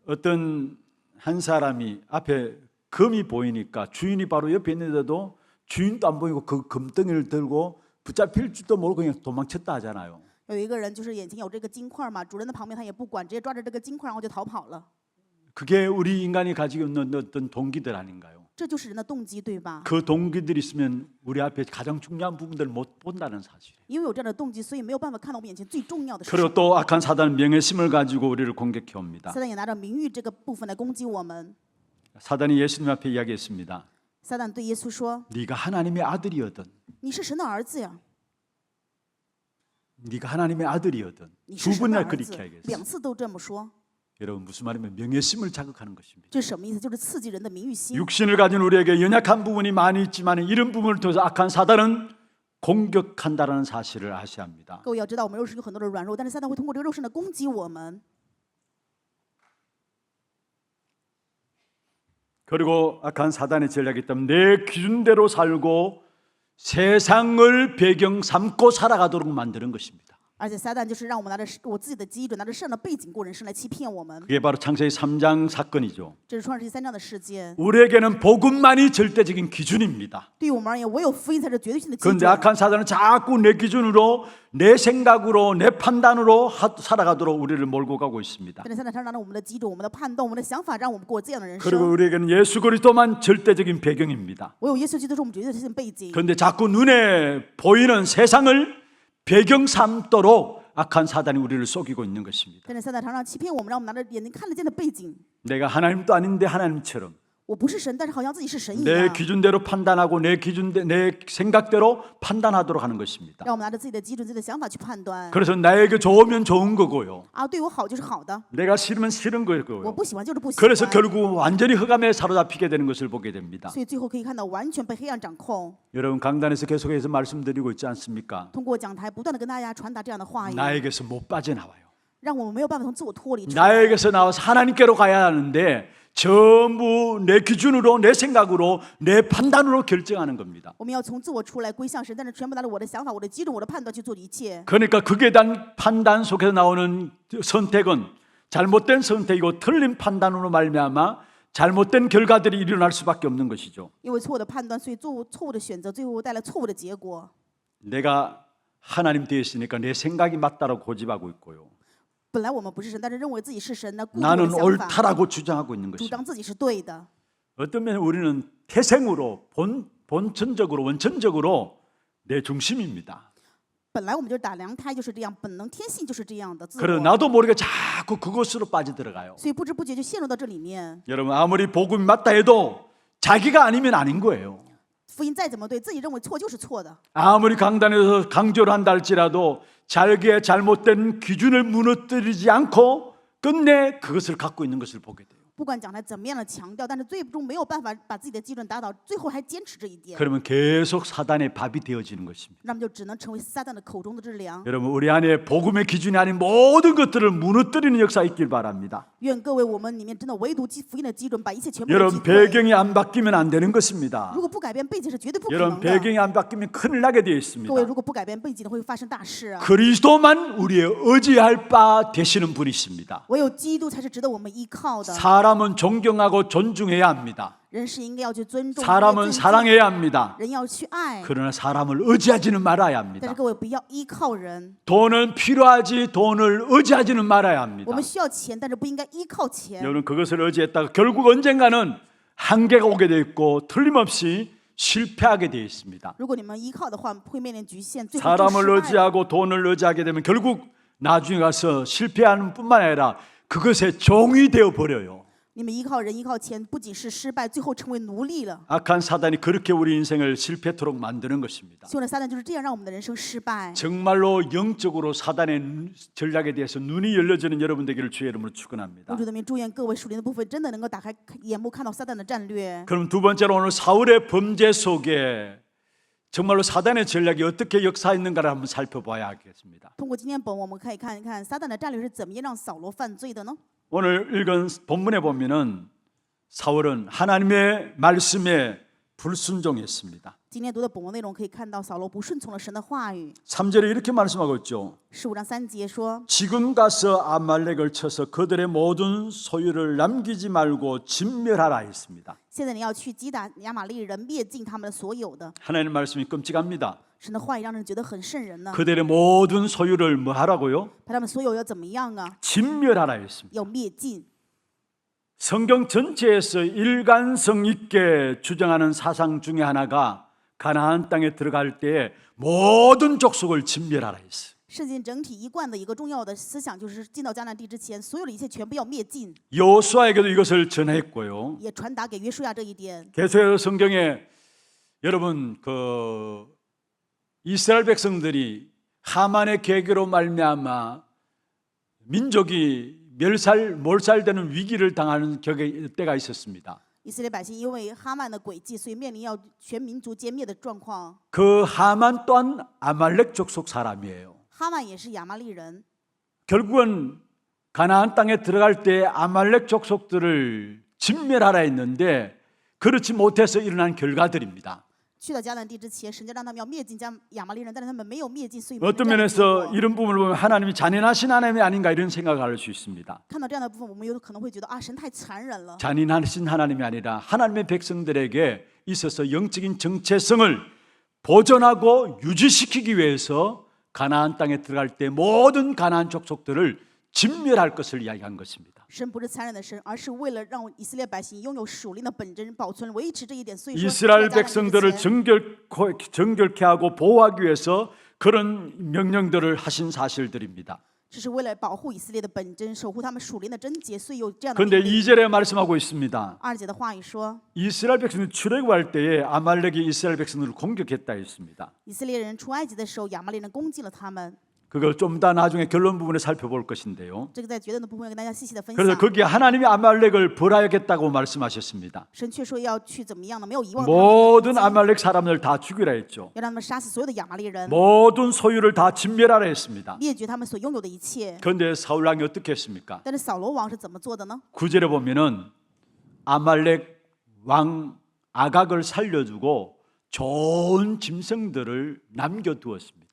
어떤 한 사람이 앞에 금이 보이니까 주인이 바로 옆에 있는데도 주인도 안 보이고 그 금덩이를 들고 붙잡힐 줄도 모르고 그냥 도망쳤다 하잖아요. 有一个人就是眼前有这个金块嘛，主人的旁边他也不管，直接抓着这个金块，然后就逃跑了。 그게 우리 인간이 가지고 있는 어떤 동기들 아닌가요? 这就是人的动机，对吧？ 그 동기들이 있으면 우리 앞에 가장 중요한 부분들을 못 본다는 사실이에요. 因为有这样的动机，所以没有办法看到我们眼前最重要的事 그리고 情。 또 악한 사단은 명예심을 가지고 우리를 공격해 옵니다. 撒旦也拿着名誉这个部分来攻击我们。 사단이 예수님 앞에 이야기했습니다. 撒旦对耶稣说 네가 하나님의 아들이거든. ：“你是神的儿子呀， 네가 하나님의 아들이거든. 你 두 是神的 번이나 儿 그렇게 子。” 이야기했어요. 两次都这么说， 여러분 무슨 말이면 명예심을 자극하는 것입니다. 这是什么意思？就是刺激人的名誉心。 육신을 가진 우리에게 연약한 부분이 많이 있지만 이런 부분을 통해서 악한 사단은 공격한다는 사실을 아셔야 합니다. 各位要知道，我们肉身有很多的软弱，但是撒旦会通过这个肉身的攻击我们。 그리고 악한 사단의 전략이 있다면 내 기준대로 살고 세상을 배경 삼고 살아가도록 만드는 것입니다. 而且撒旦就是让我们拿着我自己的基准，拿着圣的背景过人生来欺骗我们。 그게 바로 창세기 3장 사건이죠. 这是创世纪3章的事件。 우리에게는 복음만이 절대적인 기준입니다. 对于我们而言，唯有福音才是绝对性的基 그런데 准。 악한 사단은 자꾸 내 기준으로, 내 생각으로, 내 판단으로 살아가도록 우리를 몰고 가고 있습니다. 但是撒旦常常拿着我们的基准、我们的判断、我们的想法，让我们过这样的人 그리고 生。 우리에게는 예수 그리스도만 절대적인 배경입니다. 唯有耶稣基督是我们绝对性背景。 그런데 자꾸 눈에 보이는 세상을 배경 삼도록 악한 사단이 우리를 속이고 있는 것입니다. 但是撒旦常常欺骗我们，让我们拿着眼睛看得见的背景。 내가 하나님도 아닌데 하나님처럼 我不是神，但是好像自己是神一 내 样。 기준대로 판단하고 내 생각대로 판단하도록 하는 것입니다. 让我们拿着自己的基准、自己的想法去判断。 그래서 나에게 좋으면 좋은 거고요. 啊，对我好就是好的， 내가 싫으면 싫은 我 거고요. 不喜欢就是不喜欢。 그래서 결국 완전히 흑암에 사로잡히게 되는 것을 보게 됩니다. 所以最后可以看到完全被黑暗掌控。 여러분 강단에서 계속해서 말씀드리고 있지 않습니까? 通过讲台不断的跟大家传达这样的话语， 나에게서 못 빠져나와요. 让我们没有办法从自我脱离出来。 나에게서 나와서 하나님께로 가야 하는데 전부 내 기준으로, 내 생각으로, 내 판단으로 결정하는 겁니다. 我们要从自我出来归向神，但是全部拿着我的想法、我的基准、我的判断去做一切。 그러니까 극에 대한 판단 속에서 나오는 선택은 잘못된 선택이고 틀린 판단으로 말미암아 잘못된 결과들이 일어날 수밖에 없는 것이죠. 因为错误的判断，所以做错误的选择，最后带来错误的结果。 내가 하나님 되었으니까 내 생각이 맞다라고 고집하고 있고요. 本来我们不是神，但是认为自己是神呢，固执我 나는 的想法， 옳다라고 주장하고 있는 主 것입니다. 张自己是对的。 어떤 면에 우리는 태생으로 본천적으로 원천적으로 내 중심입니다. 本来我们就是打量胎就是这样，本能天性就是这样的自 그래서 我， 나도 모르게 자꾸 그것으로 빠져들어가요. 所以不知不觉就陷入到这里面。 여러분 아무리 복음이 맞다 해도 자기가 아니면 아닌 거예요. 福音再怎么对，自己认为错就是错的。 아무리 강단에서 강조를 한다 할지라도 자기의 잘못된 기준을 무너뜨리지 않고 끝내 그것을 갖고 있는 것을 보게 돼요. 不管讲台怎么样的强调，但是最终没有办法把自己的基准打倒，最后还坚持这一点， 그러면 계속 사단의 밥이 되어지는 것입니다. 那么就只能成为撒旦的口中的之粮。 여러분 우리 안에 복음의 기준이 아닌 모든 것들을 무너뜨리는 역사 있길 바랍니다. 愿各位我们里面真的唯独福音的基准，把一切全部都击 여러분 溃。 배경이 안 바뀌면 안 되는 것입니다. 如果不改变背景是绝对不可 여러분 能的。 배경이 안 바뀌면 큰일 나게 되어 있습니다. 各位如果不改变背景的，会发生大事啊！ 그리스도만 우리의 의지할 바 되시는 분이십니다. 唯有基督才是值得我们依靠的。 사람은 존경하고 존중해야 합니다. 人是应该要去尊重， 사람은 尊敬 사랑해야 합니다. 人要去爱， 그러나 사람을 의지하지는 말아야 但 합니다. 是各位不要依靠人。 돈은 필요하지 돈을 의지하지는 말아야 我 합니다. 们需要钱，但是不应该依靠钱。 여러분 그것을 의지했다가 결국 언젠가는 한계가 오게 돼 있고 틀림없이 실패하게 되어 있습니다. 如果你们依靠的话，会面临局限，最后就 사람을 失败。 의지하고 돈을 의지하게 되면 결국 나중에 가서 실패하는 뿐만 아니라 그것의 종이 되어 버려요. 你们依靠人、依靠钱，不仅是失败，最后成为奴隶了。 악한 사단이 그렇게 우리 인생을 실패토록 만드는 것입니다. 希望的撒旦就是这样让我们的人生失败。 정말로 영적으로 사단의 전략에 대해서 눈이 열려지는 여러분 되기를 주의 이름으로 축원합니다. 奉主的名，祝愿各位属灵的部分真的能够打开眼目，看到撒旦的战略。 그럼 두 번째로 오늘 사울의 범죄 속에 정말로 사단의 전략이 어떻게 역사했는가를 한번 살펴봐야 하겠습니다. 通过今天本，我们可以看一看撒旦的战略是怎么样让扫罗犯罪的呢？ 오늘 읽은 본문에 보면은 사울은 하나님의 말씀에 불순종했습니다. 今天读的本文内容可以看到，扫罗不顺从了神的话语。 3절에 이렇게 말씀하고 있죠. 15章3节说： 지금 가서 아말렉을 쳐서 그들의 모든 소유를 남기지 말고 진멸하라 했습니다. 现在你要去击打亚玛力人，灭尽他们的所有的。 하나님 말씀이 끔찍합니다. 神的话语让人觉得很瘆人呢。 그들의 모든 소유를 뭐 하라고요? 把他们所有要怎么样啊？ 진멸하라 했습니다. 要灭尽。 성경 전체에서 일관성 있게 주장하는 사상 중에 하나가 가나안 땅에 들어갈 때에 모든 족속을 진멸하라 했어요. 圣经整体一贯的一个重要的思想就是进到迦南地之前，所有的一切全部要灭尽， 여호수아에게도 이것을 전했고요. 也传达给约书亚这一点。 계속해서 성경에 여러분 이스라엘 백성들이 하만의 계계로 말미암아 민족이 몰살되는 위기를 당하는 때가 있었습니다. 以色列百姓因为哈曼的诡计，所以面临要全民族歼灭的状况。 그 하만 또한 아말렉 족속 사람이에요. 哈曼也是亚玛力人， 결국은 가나안 땅에 들어갈 때 아말렉 족속들을 진멸하라 했는데 그렇지 못해서 일어난 결과들입니다. 去到迦南地之前，神就让他们要灭尽亚玛力人，但是他们没有灭尽，所以 어떤 没有这样的结 면에서 果 이런 부분을 보면 하나님이 잔인하신 하나님이 아닌가 이런 생각을 할 수 있습니다. 看到这样的部分，我们有可能会觉得啊，神太残忍了。 잔인하신 하나님이 아니라 하나님의 백성들에게 있어서 영적인 정체성을 보존하고 유지시키기 위해서 가나안 땅에 들어갈 때 모든 가나안 족속들을 진멸할 것을 이야기한 것입니다. 神不是残忍的神，而是为了让以色列百姓拥有属灵的本真，保存维持这一点。所以说， 이스라엘 在迦南地之 백성들을 前 정결케 하고 보호하기 위해서 그런 명령들을 하신 사실들입니다. 这是为了保护以色列的本真，守护他们属灵的贞洁，所以有这样的 그런데 命令。 2절에 말씀하고 있습니다. 2节的话语说， 이스라엘 백성들이 출애굽할 때에 아말렉이 이스라엘 백성들을 공격했다 했습니다. 以色列人出埃及的时候，亚玛力人攻击了他们。 그걸 좀 더 나중에 결론 부분에 살펴볼 것인데요. 这个在决断的部分要跟大家细细的分 그래서 享。 거기에 하나님이 아말렉을 벌하겠다고 말씀하셨습니다. 神却说要去怎么样呢？没有遗忘他们的 모든 攻击 아말렉 사람들 다 죽이라 했죠. 要让他们杀死所有的亚玛力人， 모든 소유를 다 진멸하라 했습니다. 灭绝他们所拥有的一切。 그런데 사울 왕이 어떻게 했습니까? 但是扫罗王是怎么做的呢？ 9절에 보면은 아말렉 왕 아각을 살려주고 좋은 짐승들을 남겨두었습니다.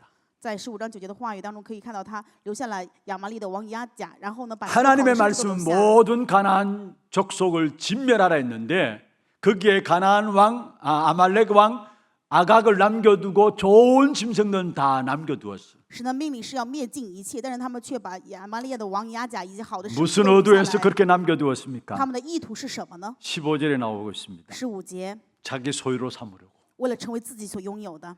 在15章9节的话语当中，可以看到他留下了亚玛力的王亚甲，然后呢，把 하나님의 好的牲畜都 말씀은 留下。 모든 가나안 족속을 진멸하라 했는데 거기에 가나안 왕 아말렉 왕 아각을 남겨두고 좋은 짐승들은 다 남겨두었어요. 神的命令是要灭尽一切，但是他们却把亚玛利亚的王亚甲以及好的牲畜 무슨 都留 의도에서 下来。 그렇게 남겨두었습니까? 他们的意图是什么呢？ 15절에 나오고 있습니다. 15节， 자기 소유로 삼으려고. 为了成为自己所拥有的。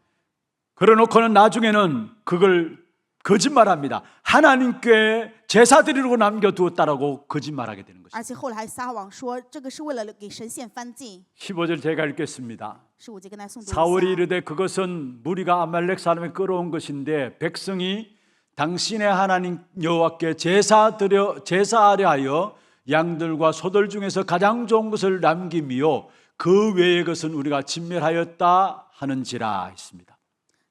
그러놓고는 나중에는 그걸 거짓말합니다. 하나님께 제사 드리려고 남겨두었다라고 거짓말하게 되는 것입니다. 而且后来还撒谎说这个是为了给神献燔祭。 15절 제가 읽겠습니다. 15节跟大家诵读 사울이 一下。 이르되 그것은 무리가 아말렉 사람에 끌어온 것인데 백성이 당신의 하나님 여호와께 제사하려 하여 양들과 소들 중에서 가장 좋은 것을 남김이요 그 외의 것은 우리가 진멸하였다 하는지라 했습니다.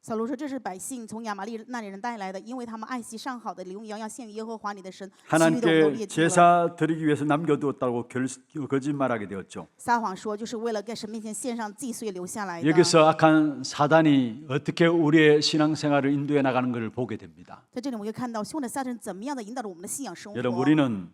扫罗说：“这是百姓从亚玛利那里人带来的，因为他们爱惜上好的牛羊，要献于耶和华你的神。其余的我们都 하나님께 列尽了。 제사 드리기 위해서 남겨두었다고 거짓말하게 되었죠. 撒谎说就是为了在神面前献上祭，所以留下来的。 여기서 악한 사단이 어떻게 우리의 신앙생활을 인도해 나가는 것을 보게 됩니다. 在这里，我们可以看到凶的撒旦怎么样的引导着我们的信仰生活。 여러분 우리는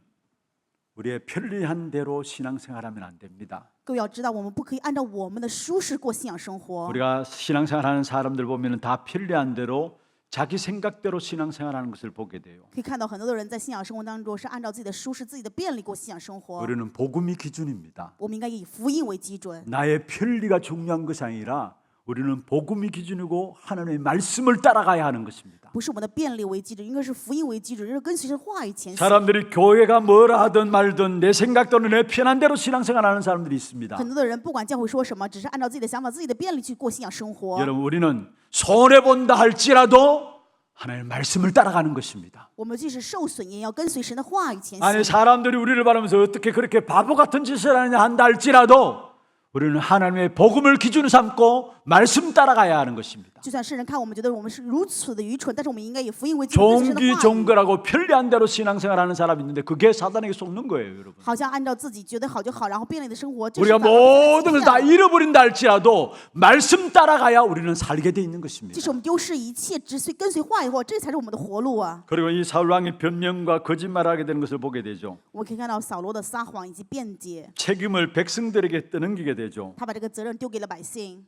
우리의 편리한 대로 신앙생활하면 안 됩니다. 各位要知道，我们不可以按照我们的舒适过信仰生活。 우리가 신앙생활하는 사람들 보면은 다 편리한 대로 자기 생각대로 신앙생활하는 것을 보게 돼요. 可以看到很多的人在信仰生活当中是按照自己的舒适、自己的便利过信仰生活。 우리는 복음이 기준입니다. 我们应该以福音为基准， 나의 편리가 중요한 것이 아니라 우리는 복음이 기준이고 하나님의 말씀을 따라가야 하는 것입니다. 不是我们的便利为基准，应该是福音为基准，就是跟随神话语前行。 사람들이 교회가 뭐라 하든 말든 내 생각대로 내 편한 대로 신앙생활하는 사람들이 있습니다. 很多的人不管教会说什么，只是按照自己的想法、自己的便利去过信仰生活。 여러분 우리는 손해 본다 할지라도 하나님의 말씀을 따라가는 것입니다. 我们即使受损，也要跟随神的话语前行。 아니 사람들이 우리를 바라면서 어떻게 그렇게 바보 같은 짓을 하느냐 한다 할지라도 우리는 하나님의 복음을 기준 삼고 말씀 따라가야 하는 것입니다. 就算世人看我们觉得我们是如此的愚蠢，但是我们应该以福音为基准，跟随神的话语。 종기종거라고 편리한 대로 신앙생활하는 사람이 있는데 그게 사단에게 속는 거예요, 여러분. 好像按照自己觉得好就好，然后便利的生活。这是 우리가 反而被 모든 欺 걸 다 骗了 잃어버린다 할지라도 말씀 따라가야 우리는 살게 돼 있는 것입니다. 即使我们丢失一切，只随跟随话语的话，这才是我们的活路啊！ 그리고 이 사울 왕이 변명과 거짓말하게 되는 것을 보게 되죠. 我们可以看到扫罗的撒谎以及辩解， 책임을 백성들에게 떠넘기게 되죠. 他把这个责任丢给了百姓。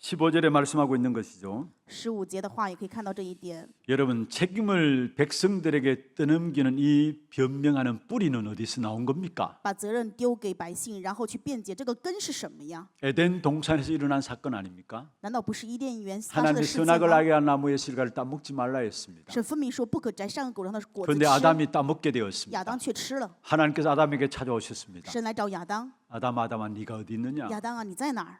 15절에 말씀하고 있는 것이죠. 15节的话也可以看到这一点。 여러분 책임을 백성들에게 떠넘기는 이 변명하는 뿌리는 어디서 나온 겁니까? 把责任丢给百姓，然后去辩解，这个根是什么呀？ 에덴 동산에서 일어난 사건 아닙니까? 难道不是伊甸园发生的 하나님이 事情 선악을 吗？ 알게 한 나무의 실과를 따먹지 말라 했습니다. 神分明说不可摘善恶果上的果子 그런데 吃， 아담이 따먹게 亚 되었습니다. 当却吃了。 하나님께서 아담에게 찾아오셨습니다. 神来找亚当， 아담아 네가 어디 있느냐? 亚当啊，你在哪儿？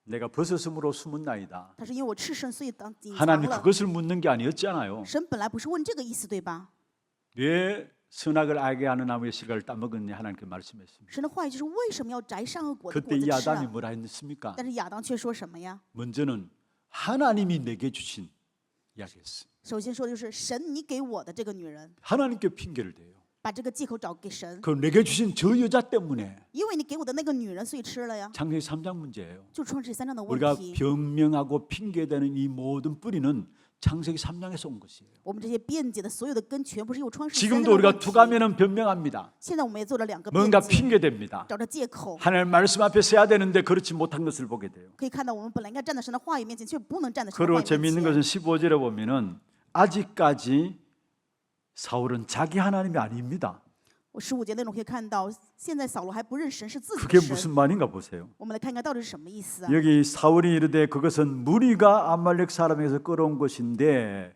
내가 벗었으므로 숨은나이다. 他说因为我赤身，所以当隐藏 하나님 了。 그것을 묻는 게 아니었잖아요. 神本来不是问这个意思，对吧？ 왜 선악을 알게 하는 나무의 실과를 따먹었냐 하나님께 말씀했습니다. 神的话语就是为什么要摘善恶果的果 그때 子 이 吃 아담이 啊？ 뭐라 했습니까? 但是亚当却说什么呀？ 먼저는 하나님이 내게 주신 이야기였어요. 首先说的就是神，你给我的这个女人， 하나님께 핑계를 대요. 把这个借口找给神， 그 내게 주신 저 여자 때문에 因为你给我的那个女人，所以吃了呀。 창세기 3장 문제예요. 就创世3章的问 우리가 题， 변명하고 핑계대는 이 모든 뿌리는 창세기 3장에서 온 것이에요. 我们这些辩解的所有的根，全部是由创世3章 지금도 的 우리가 问题。 투가면은 변명합니다. 现在我们也做了2个辩 뭔가 解， 핑계댑니다. 找着借口。 하나님 말씀 앞에 서야 되는데 그렇지 못한 것을 보게 돼요. 可以看到，我们本来应该站在神的话语面前，却不能站在神的 그리고 话语 재미있는 面 것은 前。 15절에 보면은 아직까지 사울은 자기 하나님이 아닙니다. 我15节内容可以看到，现在扫罗还不认神是自己 그게 的神。 무슨 말인가 보세요. 我们来看看到底是什么意思啊？ 여기 사울이 이르되 그것은 무리가 아말렉 사람에게서 끌어온 것인데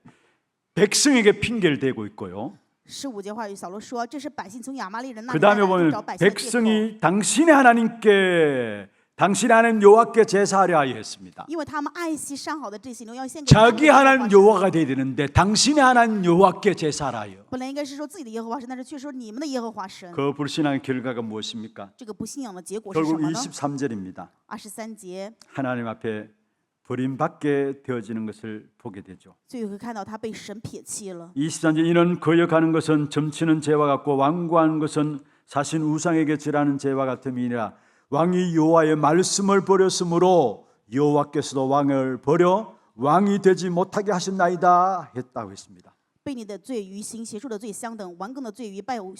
백성에게 핑계를 대고 있고요. 15节话语，扫罗说：“这是百姓从亚玛力人那 그 里带 다음에 来的， 보면 找百姓的借口。 백성이 당신의 하나님께 당신의 하나님 여호와께 제사하려 하여 했습니다. 因为他们爱惜上好的这些牛，要献给他们的 자기 耶和华 하나님 神 여호와가 되어야 되는데 당신의 하나님 여호와께 제사하라 하여. 本来应该是说自己的耶和华神，但是却说你们的耶和华神。 그 불신앙의 결과가 무엇입니까? 这个不信仰的结果是什 결국 么呢？ 23절입니다. 23节， 하나님 앞에 버림받게 되어지는 것을 보게 되죠. 最后可以看到他被神撇弃了。 23절 이는 거역하는 것은 점치는 죄와 같고 완고한 것은 사신 우상에게 절하는 죄와 같음이니라. 왕이 여호와의 말씀을 버렸으므로 여호와께서도 왕을 버려 왕이 되지 못하게 하셨나이다 했다고 했습니다. 悖逆的罪与行邪术的罪相等，顽梗的罪与拜偶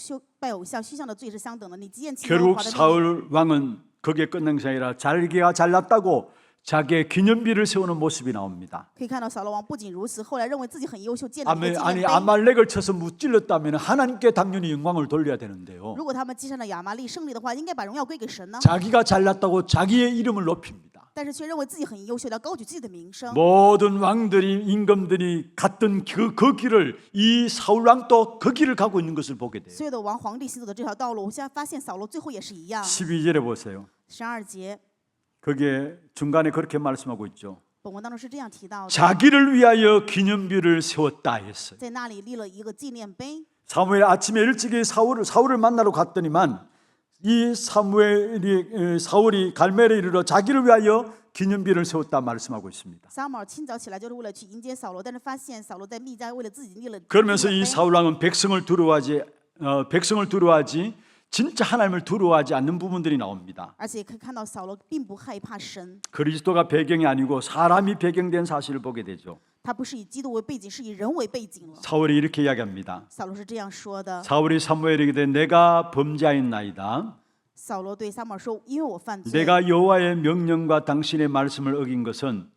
像虚像的罪是相等的。你既厌弃耶和 결국 华的命令， 사울 왕은 거기에 끝난 것이 아니라 자기가 잘났다고 자기의 기념비를 세우는 모습이 나옵니다. 可以看到扫罗王不仅如此，后来认为自己很优秀，建了一个纪 아니 念碑。 아말렉을 쳐서 무찔렀다면 하나님께 당연히 영광을 돌려야 되는데요. 如果他们击杀了亚玛力胜利的话，应该把荣耀归给神呢？ 자기가 잘났다고 자기의 이름을 높입니다. 但是却认为自己很优秀，要高举自己的名声。 모든 왕들이 임금들이 갔던 그 길을 이 사울 왕도 그 길을 가고 있는 것을 보게 돼요. 所有的王皇帝行走的这条道路，我现在发现扫罗最后也是一样。 12절에 보세요. 12节 거기에 중간에 그렇게 말씀하고 있죠. 本文当中是这样提到的， 자기를 위하여 기념비를 세웠다 했어요. 在那里立了一个纪念碑。 사무엘 아침에 일찍이 사울을 만나러 갔더니만 이 사울이 갈멜에 이르러 자기를 위하여 기념비를 세웠다 말씀하고 있습니다. 撒母耳清早起来就是为了去迎接扫罗，但是发现扫罗在密加为了自己立了纪 그러면서 念 이 碑。 사울 왕은 백성을 두려워하지 진짜 하나님을 두려워하지 않는 부분들이 나옵니다. 而且可以看到扫罗并不害怕神， 그리스도가 배경이 아니고 사람이 배경된 사실을 보게 되죠. 他不是以基督为背景，是以人为背景了。 사울이 이렇게 이야기합니다. 扫罗是这样说的： 사울이 사무엘에게 내가 범죄하였나이다. 扫罗对撒母耳说：“因为我犯罪， 내가 여호와의 명령과 당신의 말씀을 어긴 것은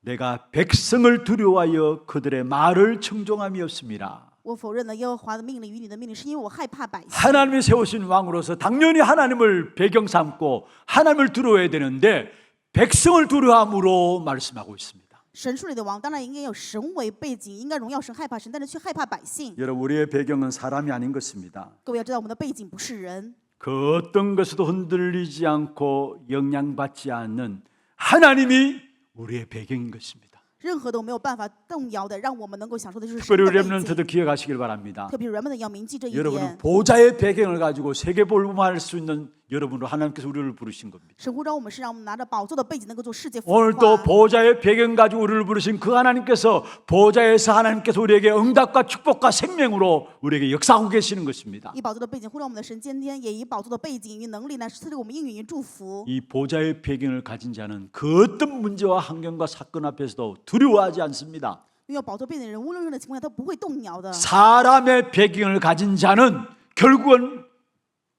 내가 백성을 두려워하여 그들의 말을 청종함이었습니다. 我否认了耶和华的命令与你的命令，是因为我害怕百姓。 하나님이 세우신 왕으로서 당연히 하나님을 배경 삼고 하나님을 두려워해야 되는데 백성을 두려워함으로 말씀하고 있습니다. 神树里的王当然应该有神为背景，应该荣耀神、害怕神，但是却害怕百姓。 여러분 우리의 배경은 사람이 아닌 것입니다. 各位要知道，我们的背景不是人， 그 어떤 것에도 흔들리지 않고 영향받지 않는 하나님이 우리의 배경인 것입니다. 任何都没有办法动摇的，让我们能够享受的就是神 특별히 的背 렘넌트도 景。 기억하시길 바랍니다. 特别人们的要铭记这一 여러분은 点。 보좌의 배경을 가지고 세계복음할 수 있는 여러분으로 하나님께서 우리를 부르신 겁니다. 神呼召我们是让我们拿着宝座的背景，能够做世界福 오늘 音 또 化。 보좌의 배경 가지고 우리를 부르신 그 하나님께서 보좌에서 하나님께서 우리에게 응답과 축복과 생명으로 우리에게 역사하고 계시는 것입니다. 以宝座的背景呼召我们的神，今天也以宝座的背景与能力来赐给我们应允与祝福。 이 보좌의 배경을 가진 자는 그 어떤 문제와 환경과 사건 앞에서도 두려워하지 않습니다. 拥有宝座背景的人，无论任何情况下都不会动摇的。 사람의 배경을 가진 자는 결국은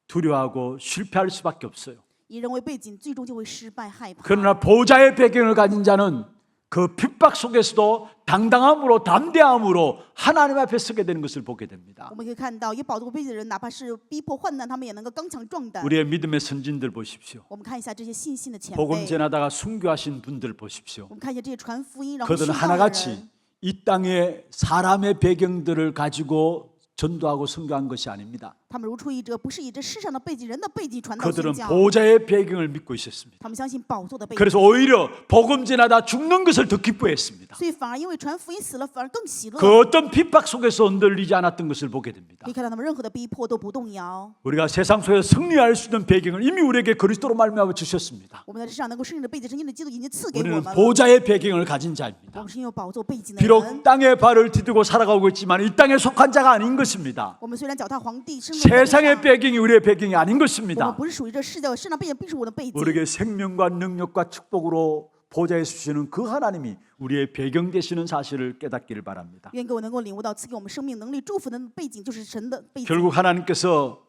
두려워하고 실패할 수밖에 없어요. 以人为背景，最终就会失败害怕。 그러나 보좌의 배경을 가진 자는 그 핍박 속에서도 당당함으로 담대함으로 하나님 앞에 서게 되는 것을 보게 됩니다. 我们可以看到，有宝座背景的人，哪怕是逼迫患难，他们也能够刚强壮胆。 우리의 믿음의 선진들 보십시오. 我们看一下这些信心的前 복음 辈， 전하다가 순교하신 분들 보십시오. 我们看一下这些传福音然后殉 그들은 道的 하나같이 人， 이 땅의 사람의 배경들을 가지고 전도하고 선교한 것이 아닙니다. 他们如出一辙，不是以这世上的背景、人的背景传道宣 그들은 教， 보좌의 배경을 믿고 있었습니다. 他们相信宝座的背景， 그래서 오히려 복음 전하다 죽는 것을 더 기뻐했습니다. 所以反而因为传福音死了，反而更喜乐。 그 어떤 핍박 속에서 흔들리지 않았던 것을 보게 됩니다. 可以看到他们任何的逼迫都不动摇。 우리가 세상 속에서 승리할 수 있는 배경을 이미 우리에게 그리스도로 말미암아 주셨습니다. 我们在这世上能够胜利的背景是因为基督已经赐给我 우리는 们了。 보좌의 배경을 가진 我 자입니다. 们是拥有宝座背景的 비록 人， 땅에 발을 디디고 살아가고 있지만 이 땅에 속한 자가 아닌 것입니다. 我们虽然脚踏黄地，生在地 세상의 上， 배경이 우리의 배경이 아닌 我们 것입니다. 不是属于这世界，世上背景并不是我的背景。 우리에게 생명과 능력과 축복으로 보좌해 주시는 그 하나님이 우리의 배경 되시는 사실을 깨닫기를 바랍니다. 愿各位能够领悟到赐给我们生命能力、祝福的背景就是神的背景。 결국 하나님께서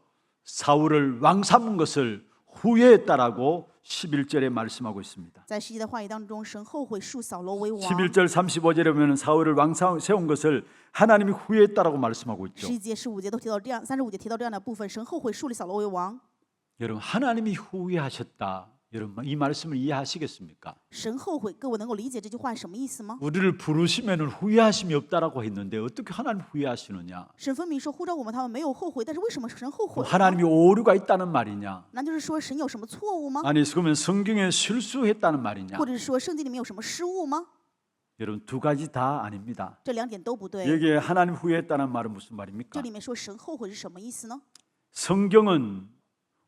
사울을 왕 삼은 것을 후회했다라고 11절에 말씀하고 있습니다. 在实际的话语当中，神后悔树扫罗为王。 11절 35절에 보면 사울을 왕 세운 것을 하나님이 후회했다라고 말씀하고 있죠. 11节、15节都提到这样，35节提到这样的部分，神后悔树立扫罗为王。 여러분 하나님이 후회하셨다. 여러분 이 말씀을 이해하시겠습니까? 神后悔，各位能够理解这句话是什么意思吗？ 우리를 부르시면 후회하심이 없다라고 했는데 어떻게 하나님 후회하시느냐? 神分明说呼召我们，他们没有后悔，但是为什么神后悔呢？ 하나님이 오류가 있다는 말이냐? 难道是说神有什么错误吗？ 아니 그러면 성경에 실수했다는 말이냐? 或者是说圣经里面有什么失误吗？ 여러분 두 가지 다 아닙니다. 这两点都不对。 여기에 하나님 후회했다는 말은 무슨 这 말입니까? 里面说神后悔是什么意思呢？ 성경은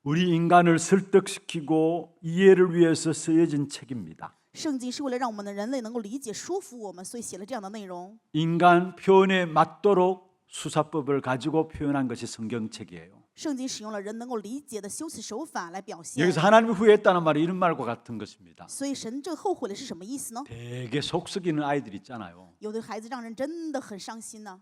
우리 인간을 설득시키고 이해를 위해서 쓰여진 책입니다. 圣经是为了让我们的人类能够理解、说服我们，所以写了这样的内容。 인간 표현에 맞도록 수사법을 가지고 표현한 것이 성경책이에요. 圣经使用了人能够理解的修辞手法来表现。 여기서 하나님이 후회했다는 말이 이런 말과 같은 것입니다. 所以神这个后悔了是什么意思呢？ 되게 속썩이는 아이들 있잖아요. 有的孩子让人真的很伤心呢。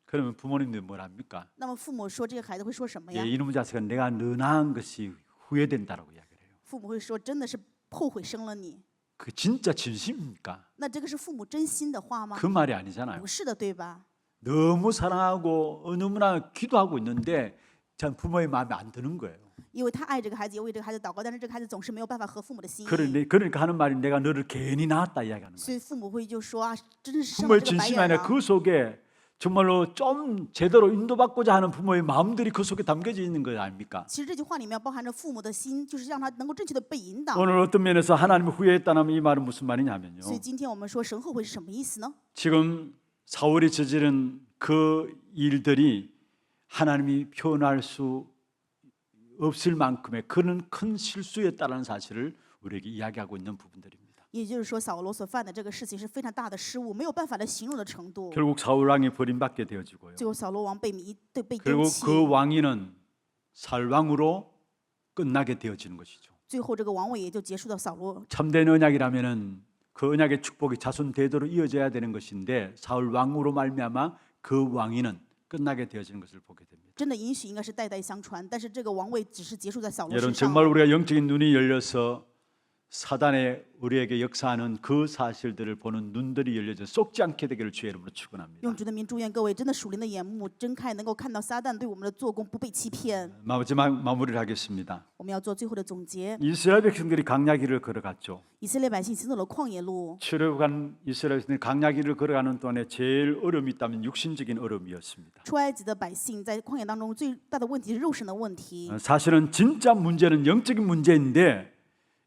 그러면 부모님들 뭐랍니까? 那么父母说这个孩子会说什么呀？ 이놈의 자식아 내가 너 낳은 것이 후회된다라고 이야기를 해요. 父母会说真的是后悔生了你。 그 진짜 진심입니까? 那这个是父母真心的话吗 그 ？ 말이 아니잖아요. 不是的，对吧？ 너무 사랑하고 너무나 기도하고 있는데 참 부모의 마음에 안 드는 거예요. 因为他爱这个孩子，也为这个孩子祷告，但是这个孩子总是没有办法合父母的心意， 그러니까 하는 말이 내가 너를 괜히 낳았다 이야기하는 거예요. 所以父母会就说啊，真是生了 부모의 这个白 진심이 眼 아니라 狼。 그 속에 정말로 좀 제대로 인도받고자 하는 부모의 마음들이 그 속에 담겨져 있는 거 아닙니까? 其实这句话里面包含着父母的心，就是让他能够正确的被引导。 오늘 어떤 면에서 하나님이 후회했다는 이 말은 무슨 말이냐면요. 所以今天我们说神后悔是什么意思呢？ 지금 사울이 저지른 그 일들이 하나님이 표현할 수 없을 만큼의 그런 큰 실수였다는 사실을 우리에게 이야기하고 있는 부분들입니다. 也就是说，扫罗所犯的这个事情是非常大的失误，没有办法来形容的程度。 결국 사울 왕이 버림받게 되어지고요. 最后扫罗王被被丢 그리고 弃， 그 왕위는 살왕으로 끝나게 되어지는 것이죠. 最后这个王位也就结束到扫罗。 참된 언약이라면은 그 언약의 축복이 자손 대대로 이어져야 되는 것인데 사울 왕으로 말미암아 그 왕위는 끝나게 되어지는 것을 보게 됩니다. 真的允许应该是代代相传，但是这个王位只是结束在扫罗 여러분 身上。 정말 우리가 영적인 눈이 열려서 사단의 우리에게 역사하는 그 사실들을 보는 눈들이 열려져 썩지 않게 되기를 주의 이름으로 축원합니다. 用主的名祝愿各位真的属灵的眼目睁开，能够看到撒旦对我们的做工不被欺骗。 마지막 마무리를 하겠습니다. 我们要做最后的总结。 이스라엘 백성들이 강야길을 걸어갔죠. 以色列百姓行走了旷野路， 출애굽한 이스라엘 백성들이 강야길을 걸어가는 동안에 제일 어려움이 있다면 육신적인 어려움이었습니다. 出埃及的百姓在旷野当中最大的问题是肉身的问题。 사실은 진짜 문제는 영적인 문제인데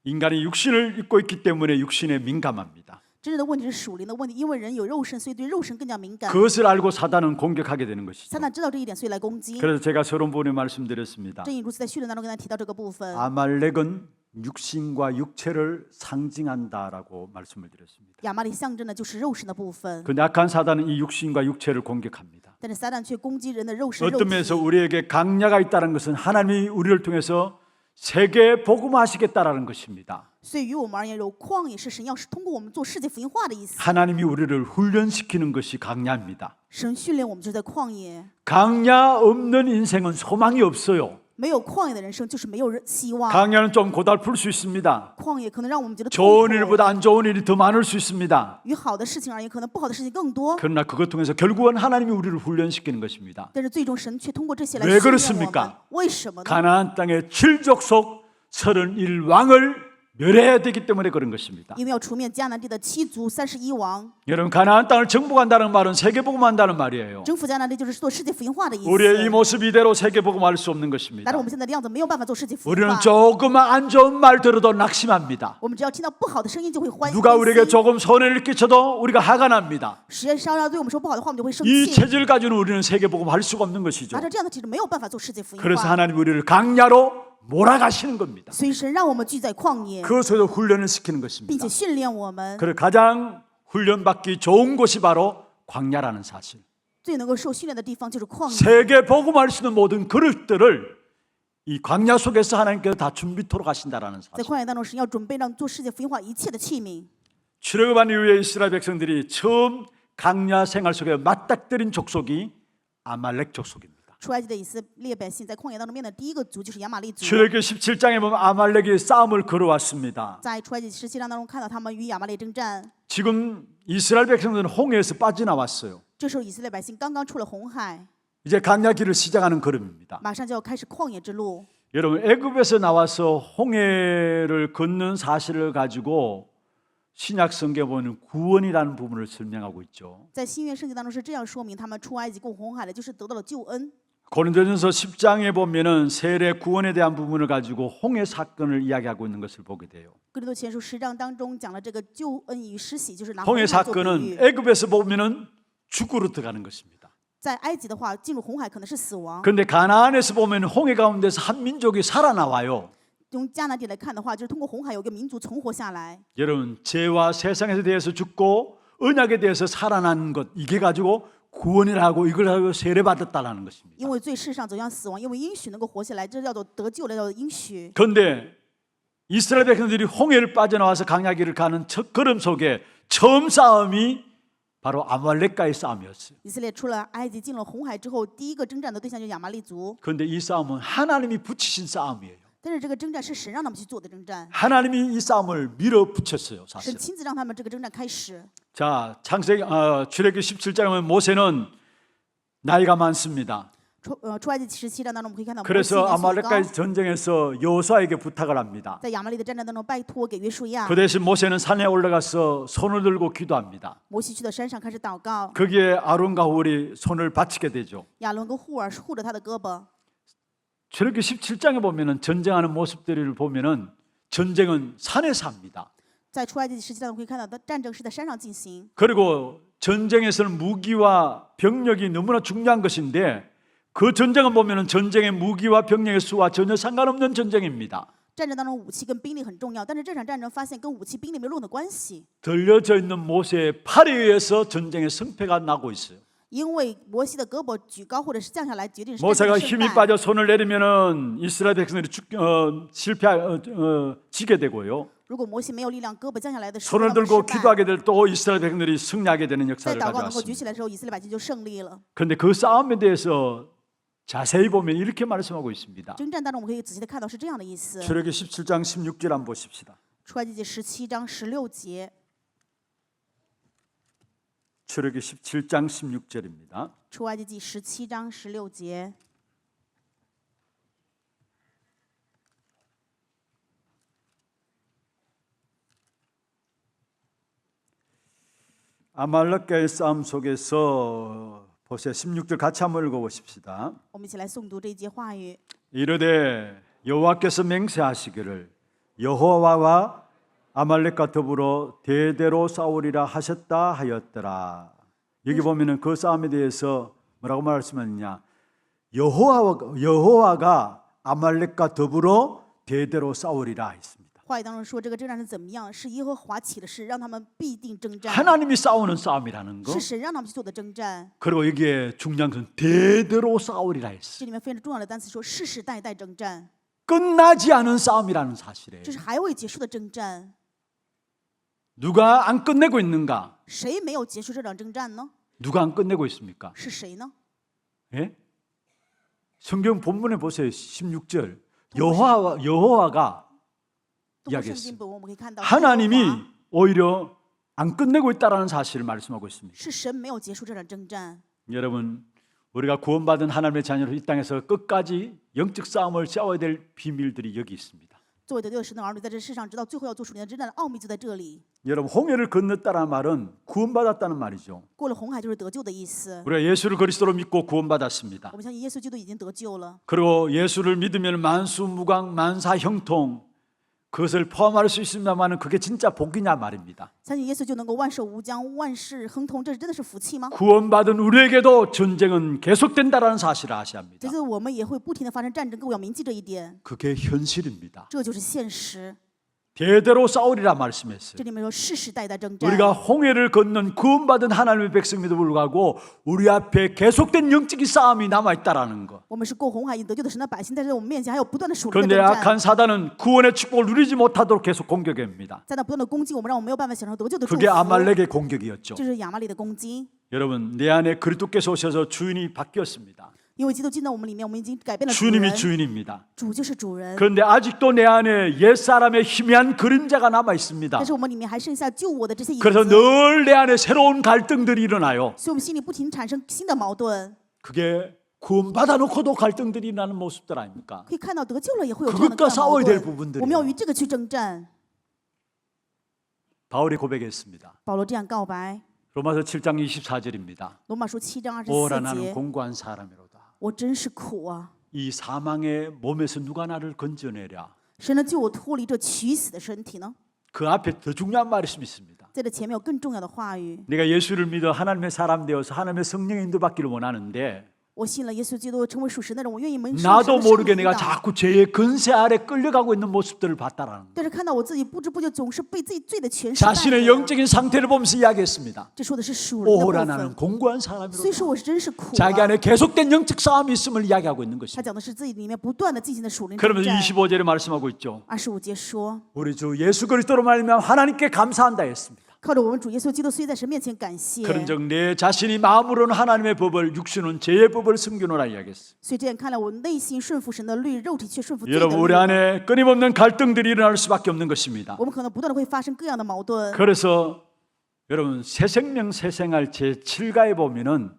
인간이 육신을 입고 있기 때문에 육신에 민감합니다. 真正的问题是属灵的问题，因为人有肉身，所以对肉身更加敏感。 그것을 알고 사단은 공격하게 되는 것이죠. 撒旦知道这一点，所以来攻击。 그래서 제가 서론 부분에 말씀드렸습니다. 正因如此，在训练当中跟大家提到这个部分， 아말렉은 육신과 육체를 상징한다라고 말씀을 드렸습니다. 亚玛力象征的就是肉身的部分， 그 약한 사단은 이 육신과 육체를 공격합니다. 但是撒旦却攻击人的肉身肉 어떤 体。 면에서 우리에게 강야가 있다는 것은 하나님이 우리를 통해서 세계 복음화하시겠다라는 것입니다. 所以于我们而言，有旷野是神要是通过我们做世界福音化的意思。 하나님이 우리를 훈련시키는 것이 강야입니다. 神训练我们就是在旷野， 강야 없는 인생은 소망이 없어요. 没有旷野的人生就是没有希望。 강야는 좀 고달플 수 있습니다. 旷野可能让我们觉得痛 좋은 苦， 일보다 안 좋은 일이 더 많을 수 있습니다. 与好的事情而言，可能不好的事情更多。 그러나 그것 통해서 결국은 하나님이 우리를 훈련시키는 것입니다. 但是最终神却通过这些来 왜 训练我们 그렇습니까 。为什么呢？ 가나안 땅의 7족 속 31왕을 멸해야 되기 때문에 그런 것입니다. 因为要除灭迦南地的7族31王， 여러분 가나안 땅을 정복한다는 말은 세계복음한다는 말이에요. 征服迦南地就是做世界福音化的意思。 우리의 이 모습 이대로 세계복음할 수 없는 但 것입니다. 是我们现在的样子没有办法做世界福音 우리는 化。 조금만 안 좋은 말 들어도 낙심합니다. 我们只要听到不好的声音就会欢 누가 欢 우리에게 心。 조금 손해를 끼쳐도 우리가 화가 납니다. 谁稍稍对我们说不好的话，我们就会生 이 气。 체질 가지고는 우리는 세계복음할 수가 없는 것이죠. 拿着这样的体质，没有办法做世界福音 그래서 化。 하나님 우리를 강야로 몰아가시는 겁니다. 所以神让我们聚在旷野， 그것으로 훈련을 시키는 并 것입니다. 且训练我们。 그래 가장 훈련받기 좋은 곳이 바로 광야라는 사실. 最能够受训练的地方就是旷野。 세계 복음할 수 있는 모든 그릇들을 이 광야 속에서 하나님께서 다 준비토록 하신다라는 在 사실. 旷野当中，神要准备让做世界福音化一切的器皿。 출애굽한 이후에 이스라엘 백성들이 처음 광야 생활 속에 맞닥뜨린 족속이 아말렉 족속입니다. 出埃及的以色列百姓在旷野当中面对的第一个族就是亚玛力族。 출애굽기 17장에 보면 아말렉이 싸움을 걸어왔습니다. 在出埃及17章当中看到他们与亚玛力征战， 지금 이스라엘 백성들은 홍해에서 빠져나왔어요. 这时候以色列百姓刚刚出了红海， 이제 광야 길을 시작하는 걸음입니다. 马上就要开始旷野之路。 여러분 애굽에서 나와서 홍해를 걷는 사실을 가지고 신약 성경에 보면 구원이라는 부분을 설명하고 있죠. 在新约圣经当中是这样说明，他们出埃及过红海的，就是得到了救恩。 고린도전서 10장에 보면은 세례 구원에 대한 부분을 가지고 홍해 사건을 이야기하고 있는 것을 보게 돼요. 哥林多前书10章当中讲了这个救恩与施洗，就是拿 홍해 红海做比 사건은 喻。 애굽에서 보면은 죽으로 들어가는 것입니다. 在埃及的话，进入红海可能是死亡； 그런데 가나안에서 보면 홍해 가운데서 한 민족이 살아나와요. 用迦南地来看的话，就是通过红海有一个民族存活下来。 여러분 죄와 세상에 대해서 죽고 언약에 대해서 살아난 것 이게 가지고 구원이라고 이걸 가지고 세례받았다라는 것입니다. 因为罪世上走向死亡，因为应许能够活下来，这叫做得救的，叫做应许。 그런데 이스라엘 백성들이 홍해를 빠져나와서 광야길을 가는 첫 걸음 속에 처음 싸움이 바로 아말렉과의 싸움이었어요. 以色列出了埃及，进了红海之后，第一个征战的对象就是亚玛力族。 그런데 이 싸움은 하나님이 붙이신 싸움이에요. 但是这个征战是神让他们去做的征战， 하나님이 이 싸움을 밀어붙였어요. 神 사실. 亲自让他们这个征战开始。 자, 출애굽기 17장에 보면 모세는 나이가 많습니다. 出埃及17章当中，我们可以看到摩西 그래서 年岁高， 아말렉과의 전쟁에서 여호수아에게 부탁을 합니다. 在亚玛力的战争当中拜托给约书亚 그 ， 대신 모세는 산에 올라가서 손을 들고 기도합니다. 摩西去到山上开始祷告， 거기에 아론과 훌이 손을 바치게 되죠. 亚伦跟户尔是护着他的胳膊。 출애굽기 17장에 보면은 전쟁하는 모습들을 보면은 전쟁은 산에서 합니다. 在出埃及17章，我们可以看到的战争是在山上进行。 그리고 전쟁에서는 무기와 병력이 너무나 중요한 것인데 그 전쟁은 보면은 전쟁의 무기와 병력의 수와 전혀 상관없는 전쟁입니다. 战争当中武器跟兵力很重要，但是这场战争发现跟武器兵力没有任何的关系， 들려져 있는 모세의 팔에 의해서 전쟁의 승패가 나고 있어요. 因为摩西的胳膊举高或者是降下来，决定是战争 모세가 的胜 힘이 败。 빠져 손을 내리면은 이스라엘 백성들이 지게 되고요. 如果摩西没有力量，胳膊降下来的时候， 손을 他们 들고 失败 기도하게 될 또 이스라엘 백성들이 승리하게 되는 在 역사를 祷告能够举 가져왔습니다. 起来的时候，以色列百姓就胜利了。 그런데 그 싸움에 대해서 자세히 보면 이렇게 말씀하고 있습니다. 征战当中，我们可以仔细的看到是这样的意思。 출애굽기 17장 16절 한번 보십시다. 出埃及记17章16节， 출애굽기 17장 16절입니다. 出埃及记17章16节。 아말렉과의 싸움 속에서 보세요. 16절 같이 한번 읽어보십시다. 我们一起来诵读这一节话语。 이르되 여호와께서 맹세하시기를 여호와와 아말렉과 더불어 대대로 싸우리라 하셨다 하였더라. 여기 보면은 그 싸움에 대해서 뭐라고 말씀하느냐? 여호와가 아말렉과 더불어 대대로 싸우리라 했습니다. 话语当中说，这个征战是怎么样？是耶和华起的事，让他们必定征战， 하나님이 싸우는 싸움이라는 거. 是神让他们去做的征战。 그리고 여기에 중요한 것은 대대로 싸우리라 했어. 这里面非常重要的单词说，世世代代征战， 끝나지 않은 싸움이라는 사실이에요. 这是还未结束的征战。 누가 안 끝내고 있는가? 谁没有结束这场征战呢？ 누가 안 끝내고 있습니까? 是谁呢？ 예? 성경 본문에 보세요. 16절. 여호와가 通过圣 이야기했어요. 经本文我们可以看到， 하나님이 耶和华 오히려 안 끝내고 있다라는 사실을 말씀하고 있습니다. 是神没有结束这场征战。 여러분, 우리가 구원받은 하나님의 자녀로 이 땅에서 끝까지 영적 싸움을 싸워야 될 비밀들이 여기 있습니다. 作为得救的神的儿女，在这世上，直到最后要做属灵的征战的奥秘就在这里。 여러분, 홍해를 건넜다는 말은 구원받았다는 말이죠. 过了红海就是得救的意思。 우리가 예수를 그리스도로 믿고 구원받았습니다. 我们相信耶稣基督已经得救了。 그리고 예수를 믿으면 만수무강 만사형통 그것을 포함할 수 있습니다만 그게 진짜 복이냐 말입니다. 相信耶稣就能够万寿无疆、万事亨通，这真的是福气吗？ 구원받은 우리에게도 전쟁은 계속된다라는 사실을 아셔야 합니다. 这次我们也会不停的发生战争，各位要铭记这一点， 그게 현실입니다. 这就是现实。 대대로 싸우리라 말씀했어요. 这里面说世世代代征战。 우리가 홍해를 건넌 구원받은 하나님의 백성임에도 불구하고 우리 앞에 계속된 영적인 싸움이 남아있다라는 것. 我们是过红海已得救的神的百姓，但是我们面前还有不断的属灵的 그런데 征战， 악한 사단은 구원의 축복을 누리지 못하도록 계속 공격합니다. 在那不断的攻击我们，让我们没有办法享受得救的祝 그게 福。 아말렉의 공격이었죠. 这是亚玛力的攻击， 여러분, 내 안에 그리스도께서 오셔서 주인이 바뀌었습니다. 因为基督进到我们里面，我们已经改变了主 주님이 人， 주인입니다. 主就是主人。 그런데 아직도 내 안에 옛사람의 희미한 그림자가 남아 있습니다. 但是我们里面还剩下救我的这些影 그래서 子， 늘 내 안에 새로운 갈등들이 일어나요. 所以我们心里不停产生新的矛盾。 그게 구원받아 놓고도 갈등들이 나는 모습들 아닙니까? 可以看到得救了也会有这样的 그것과 各样的矛 싸워야 될 盾， 부분들이에요. 我们要与这个去征战。 바울이 고백했습니다. 保罗这样告白， 로마서 7장 24절입니다. 罗马书7章 오라 24 나는 节， 공고한 사람이로다. 我真是苦啊！ 이 사망의 몸에서 누가 나를 건져내랴. 谁能救我脱离这取死的身体呢？ 그 앞에 더 중요한 말씀이 있습니다. 在这前面有更重要的话语。 내가 예수를 믿어 하나님의 사람 되어서 하나님의 성령의 인도받기를 원하는데 我信了耶稣基督，成为属神的人，我愿意蒙受 나도 神的 모르게 圣 내가 引导。 자꾸 죄의 근세 아래 끌려가고 있는 모습들을 봤다라는 거. 但是看到我自己不知不觉总是被自己罪的权势带 자신의 着。 영적인 상태를 보면서 이야기했습니다. 这说的是属灵的部 오라 나는 分。 공고한 所以 사람이로다. 说我是真是苦 자기 啊。 안에 계속된 영적 싸움이 있음을 이야기하고 있는 他 것입니다. 讲的是自己里面不断的进行的属灵征 그러면서 战。 25절에 말씀하고 있죠. 25节说， 우리 주 예수 그리스도로 말미암아 하나님께 감사한다 했습니다. 靠着我们主耶稣基督，虽在神面前感谢。 그런즉 내 자신이 마음으로는 하나님의 법을 육신은 죄의 법을 숨기노라 이야기했어요. 所以这样看来，我内心顺服神的律，肉体却顺服罪的 여러분 우리 律。 안에 끊임없는 갈등들이 일어날 수밖에 없는 것입니다. 我们可能不断的会发生各样的矛盾。 그래서 여러분 새 생명 새 생활 제7가에 보면은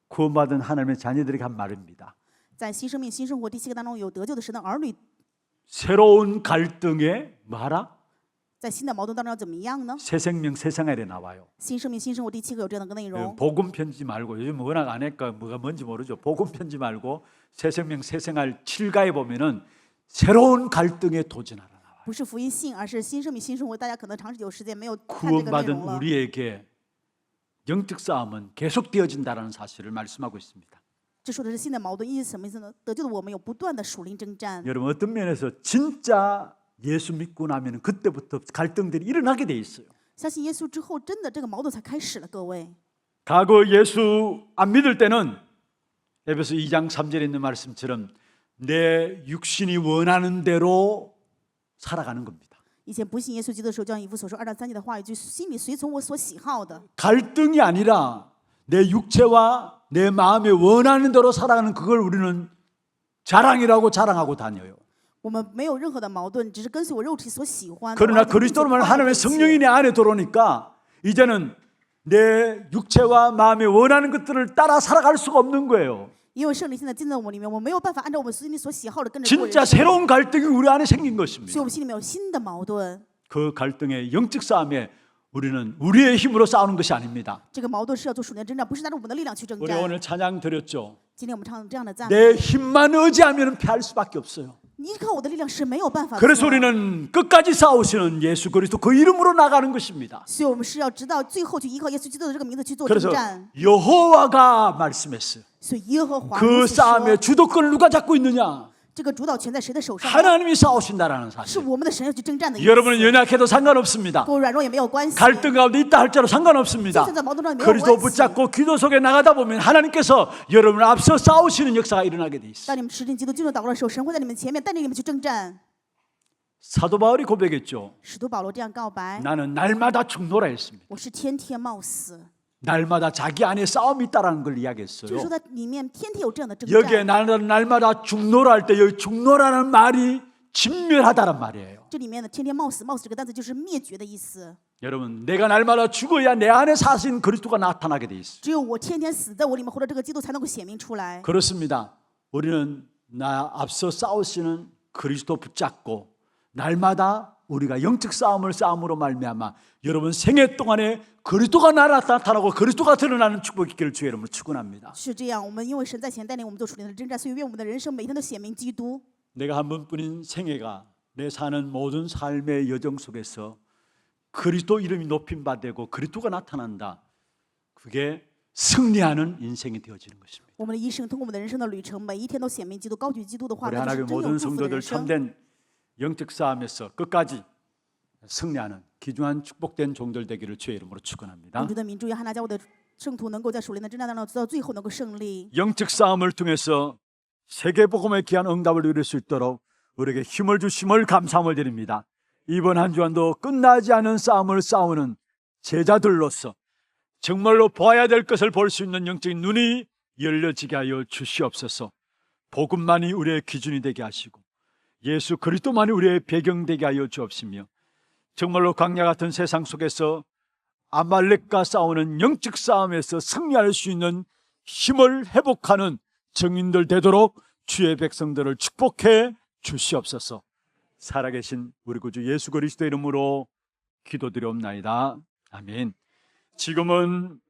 구원받은 하나님의 자녀들에게 한 말입니다. 在新生命、新生活第7个当中，有得救的神的儿女， 새로운 갈등에 뭐하라? 在新的矛盾当中要怎么样呢？ 새 생명 새 생활에 나와요. 新生命、新生活第7个有这样的内容。 복음 편지 말고 요즘 워낙 안 할까 뭐가 뭔지 모르죠. 복음 편지 말고 새 생명 새 생활 7가에 보면은 새로운 갈등에 도전하라 나와요. 不是福音信，而是新生命、新生活。大家可能长有时间没有看这个内 구원받은 容了。 우리에게 영적 싸움은 계속되어진다는 사실을 말씀하고 있습니다. 这说的是新的矛盾，意思什么意思呢？得救的我们有不断的属灵征战。 여러분 어떤 면에서 진짜 예수 믿고 나면 그때부터 갈등들이 일어나게 돼 있어요. 相信耶稣之后，真的这个矛盾才开始了。各位， 과거 예수 안 믿을 때는 에베소 2장 3절에 있는 말씀처럼 내 육신이 원하는 대로 살아가는 겁니다. 以前不信耶稣基督的时候，就像以弗所说2章3节的话语，就心里随从我所喜好的。 갈등이 아니라 내 육체와 내 마음이 원하는 대로 살아가는 그걸 우리는 자랑이라고 자랑하고 다녀요. 我们没有任何的矛盾，只是跟随我肉体所喜欢的。 그러나 그리스도로 말하는 하나님의 성령이 내 안에 들어오니까 이제는 내 육체와 마음이 원하는 것들을 따라 살아갈 수가 없는 거예요. 因为圣灵现在进到我们里面，我们没有办法按照我们心里所喜好的跟着过人 진짜 生， 새로운 갈등이 우리 안에 생긴 所以 것입니다. 我们心里面有新的矛盾。 그 갈등의 영적 싸움에 우리는 우리의 힘으로 싸우는 것이 아닙니다. 这个矛盾是要做属灵的征战，不是拿着我们的力量去征 우리 战。 오늘 찬양 드렸죠. 今天我们唱这样的赞 내 美， 힘만 의지하면 패할 수밖에 없어요. 依靠我的力量是没有办法的。 그래서 우리는 끝까지 싸우시는 예수 그리스도 그 이름으로 나가는 것입니다. 所以我们是要直到最后去依靠耶稣基督的这个名字去做 그래서 征战。 여호와가 말씀했어요. 所以耶和华 그 如此 싸움의 说， 주도권을 누가 잡고 있느냐? 这个主导权在谁的手上呢？ 하나님이 싸우신다라는 是 사실. 我们的神要去征战的意思。 여러분은 연약해도 상관없습니다. 跟我软弱也没有关系。 갈등 가운데 있다 할지라도 就 상관없습니다. 算在矛盾中也没有 그리스도 关系。 붙잡고 기도 속에 나가다 보면 하나님께서 여러분을 앞서 싸우시는 역사가 일어나게 돼 있어요. 当你们持定基督进入祷告的时候，神会在你们前面带领你们去征战。 사도 바울이 고백했죠. 使徒保罗这样告白： 나는 날마다 죽노라 했습니다. 我是天天冒死， 날마다 자기 안에 싸움이 있다라는 걸 就是 이야기했어요. 说在里面天天有这样的征 여기에 战。 날마다 죽노라 할 때 여기 죽노라는 말이 진멸하다란 말이에요. 这里面的天天冒死，冒死这个单词就是灭绝的意思。 여러분 내가 날마다 죽어야 내 안에 사신 그리스도가 나타나게 돼 있어요. 只有我天天死在我里面，或者这个基督才能够显明出来。 그렇습니다. 우리는 나 앞서 싸우시는 그리스도 붙잡고 날마다 우리가 영적 싸움을 싸움으로 말미암아 여러분 생애 동안에 그리스도가 나타나고 그리스도가 드러나는 축복이 있기를 주의 이름으로 축원합니다. 是这样，我们因为神在前带领我们做属灵的征战，所以愿我们的人生每天都显明基督。 내가 한 번뿐인 생애가 내 사는 모든 삶의 여정 속에서 그리스도 이름이 높임 받되고 그리스도가 나타난다. 그게 승리하는 인생이 되어지는 것입니다. 我们的一生通过我们的人生的旅程，每一天都显明基督，高举基督的话， 우리 那就是 하나님의 真有 모든 祝福的 성도들 人生。 참된 영적 싸움에서 끝까지 승리하는 귀중한 축복된 종들 되기를 주의 이름으로 愿 축원합니다. 主的名，祝愿汉娜教会的圣徒能够在属灵的征战当中，到最后能够胜利。 영적 싸움을 통해서 세계 복음의 귀한 응답을 누릴 수 있도록 우리에게 힘을 주심을 감사함을 드립니다. 이번 한 주간도 끝나지 않은 싸움을 싸우는 제자들로서 정말로 보아야 될 것을 볼 수 있는 영적인 눈이 열려지게 하여 주시옵소서. 복음만이 우리의 기준이 되게 하시고 예수 그리스도만이 우리의 배경 되게 하여 주옵시며 정말로 광야 같은 세상 속에서 아말렉과 싸우는 영적 싸움에서 승리할 수 있는 힘을 회복하는 증인들 되도록 주의 백성들을 축복해 주시옵소서. 살아계신 우리 구주 예수 그리스도의 이름으로 기도드리옵나이다. 아멘. 지금은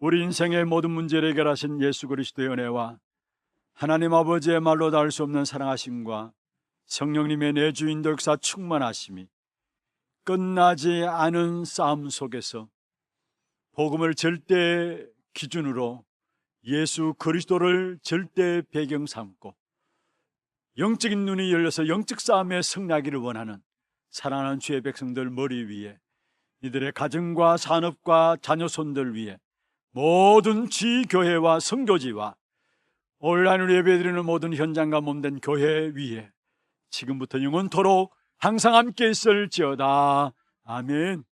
우리 인생의 모든 문제를 해결하신 예수 그리스도의 은혜와 하나님 아버지의 말로 닿을 수 없는 사랑하심과 성령님의 내주인도 역사 충만하심이 끝나지 않은 싸움 속에서 복음을 절대 기준으로 예수 그리스도를 절대 배경 삼고 영적인 눈이 열려서 영적 싸움에 승리하기를 원하는 사랑하는 주의 백성들 머리 위에 이들의 가정과 산업과 자녀손들 위에 모든 지교회와 선교지와 온라인으로 예배드리는 모든 현장과 몸된 교회 위에 지금부터 영원토록 항상 함께 있을지어다. 아멘.